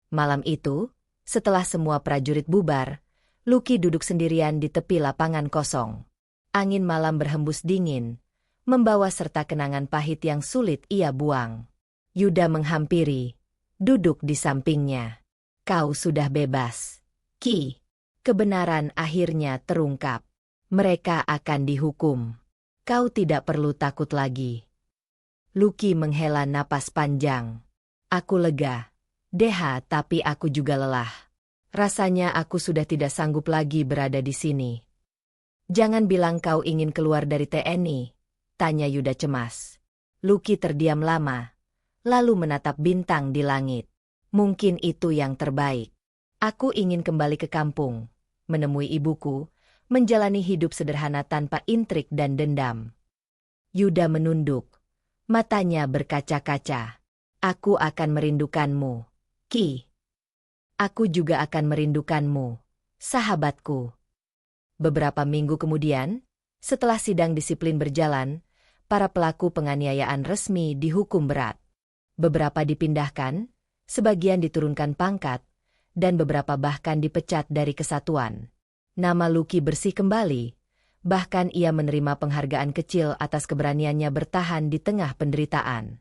Malam itu, setelah semua prajurit bubar, Lucky duduk sendirian di tepi lapangan kosong. Angin malam berhembus dingin, membawa serta kenangan pahit yang sulit ia buang. Yuda menghampiri, duduk di sampingnya. "Kau sudah bebas, Ki." Kebenaran akhirnya terungkap. Mereka akan dihukum. Kau tidak perlu takut lagi. Lucky menghela napas panjang. "Aku lega, Deha, tapi aku juga lelah. Rasanya aku sudah tidak sanggup lagi berada di sini." "Jangan bilang kau ingin keluar dari TNI," tanya Yuda cemas. Lucky terdiam lama, lalu menatap bintang di langit. "Mungkin itu yang terbaik. Aku ingin kembali ke kampung, menemui ibuku, menjalani hidup sederhana tanpa intrik dan dendam." Yuda menunduk, Matanya berkaca-kaca. Aku akan merindukanmu, Ki. Aku juga akan merindukanmu, sahabatku. Beberapa minggu kemudian, setelah sidang disiplin berjalan, para pelaku penganiayaan resmi dihukum berat. Beberapa dipindahkan, sebagian diturunkan pangkat, dan beberapa bahkan dipecat dari kesatuan. Nama Lucky bersih kembali. Bahkan ia menerima penghargaan kecil atas keberaniannya bertahan di tengah penderitaan.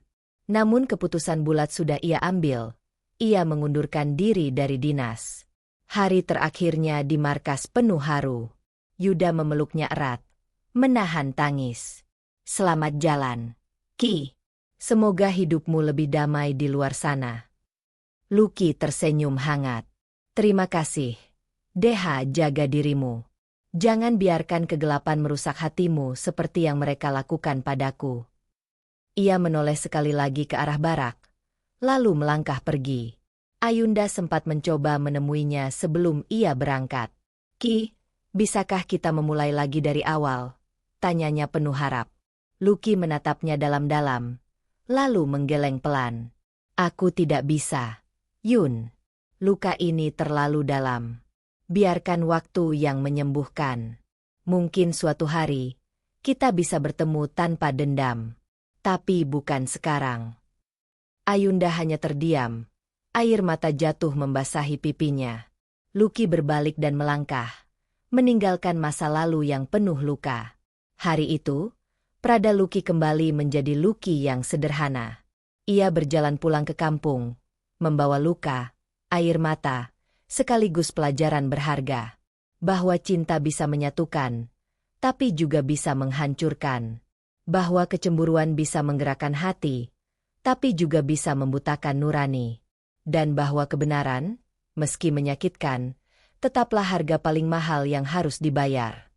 Namun keputusan bulat sudah ia ambil. Ia mengundurkan diri dari dinas. Hari terakhirnya di markas penuh haru. Yuda memeluknya erat, menahan tangis. Selamat jalan, Ki. Semoga hidupmu lebih damai di luar sana. Lucky tersenyum hangat. Terima kasih. Deha, jaga dirimu. Jangan biarkan kegelapan merusak hatimu seperti yang mereka lakukan padaku. Ia menoleh sekali lagi ke arah barak, lalu melangkah pergi. Ayunda sempat mencoba menemuinya sebelum ia berangkat. Ki, bisakah kita memulai lagi dari awal? Tanyanya penuh harap. Lucky menatapnya dalam-dalam, lalu menggeleng pelan. Aku tidak bisa, Yun. Luka ini terlalu dalam. Biarkan waktu yang menyembuhkan. Mungkin suatu hari, kita bisa bertemu tanpa dendam. Tapi bukan sekarang. Ayunda hanya terdiam. Air mata jatuh membasahi pipinya. Lucky berbalik dan melangkah, meninggalkan masa lalu yang penuh luka. Hari itu, Prada Lucky kembali menjadi Lucky yang sederhana. Ia berjalan pulang ke kampung, membawa luka, air mata, sekaligus pelajaran berharga. Bahwa cinta bisa menyatukan, tapi juga bisa menghancurkan. Bahwa kecemburuan bisa menggerakkan hati, tapi juga bisa membutakan nurani. Dan bahwa kebenaran, meski menyakitkan, tetaplah harga paling mahal yang harus dibayar.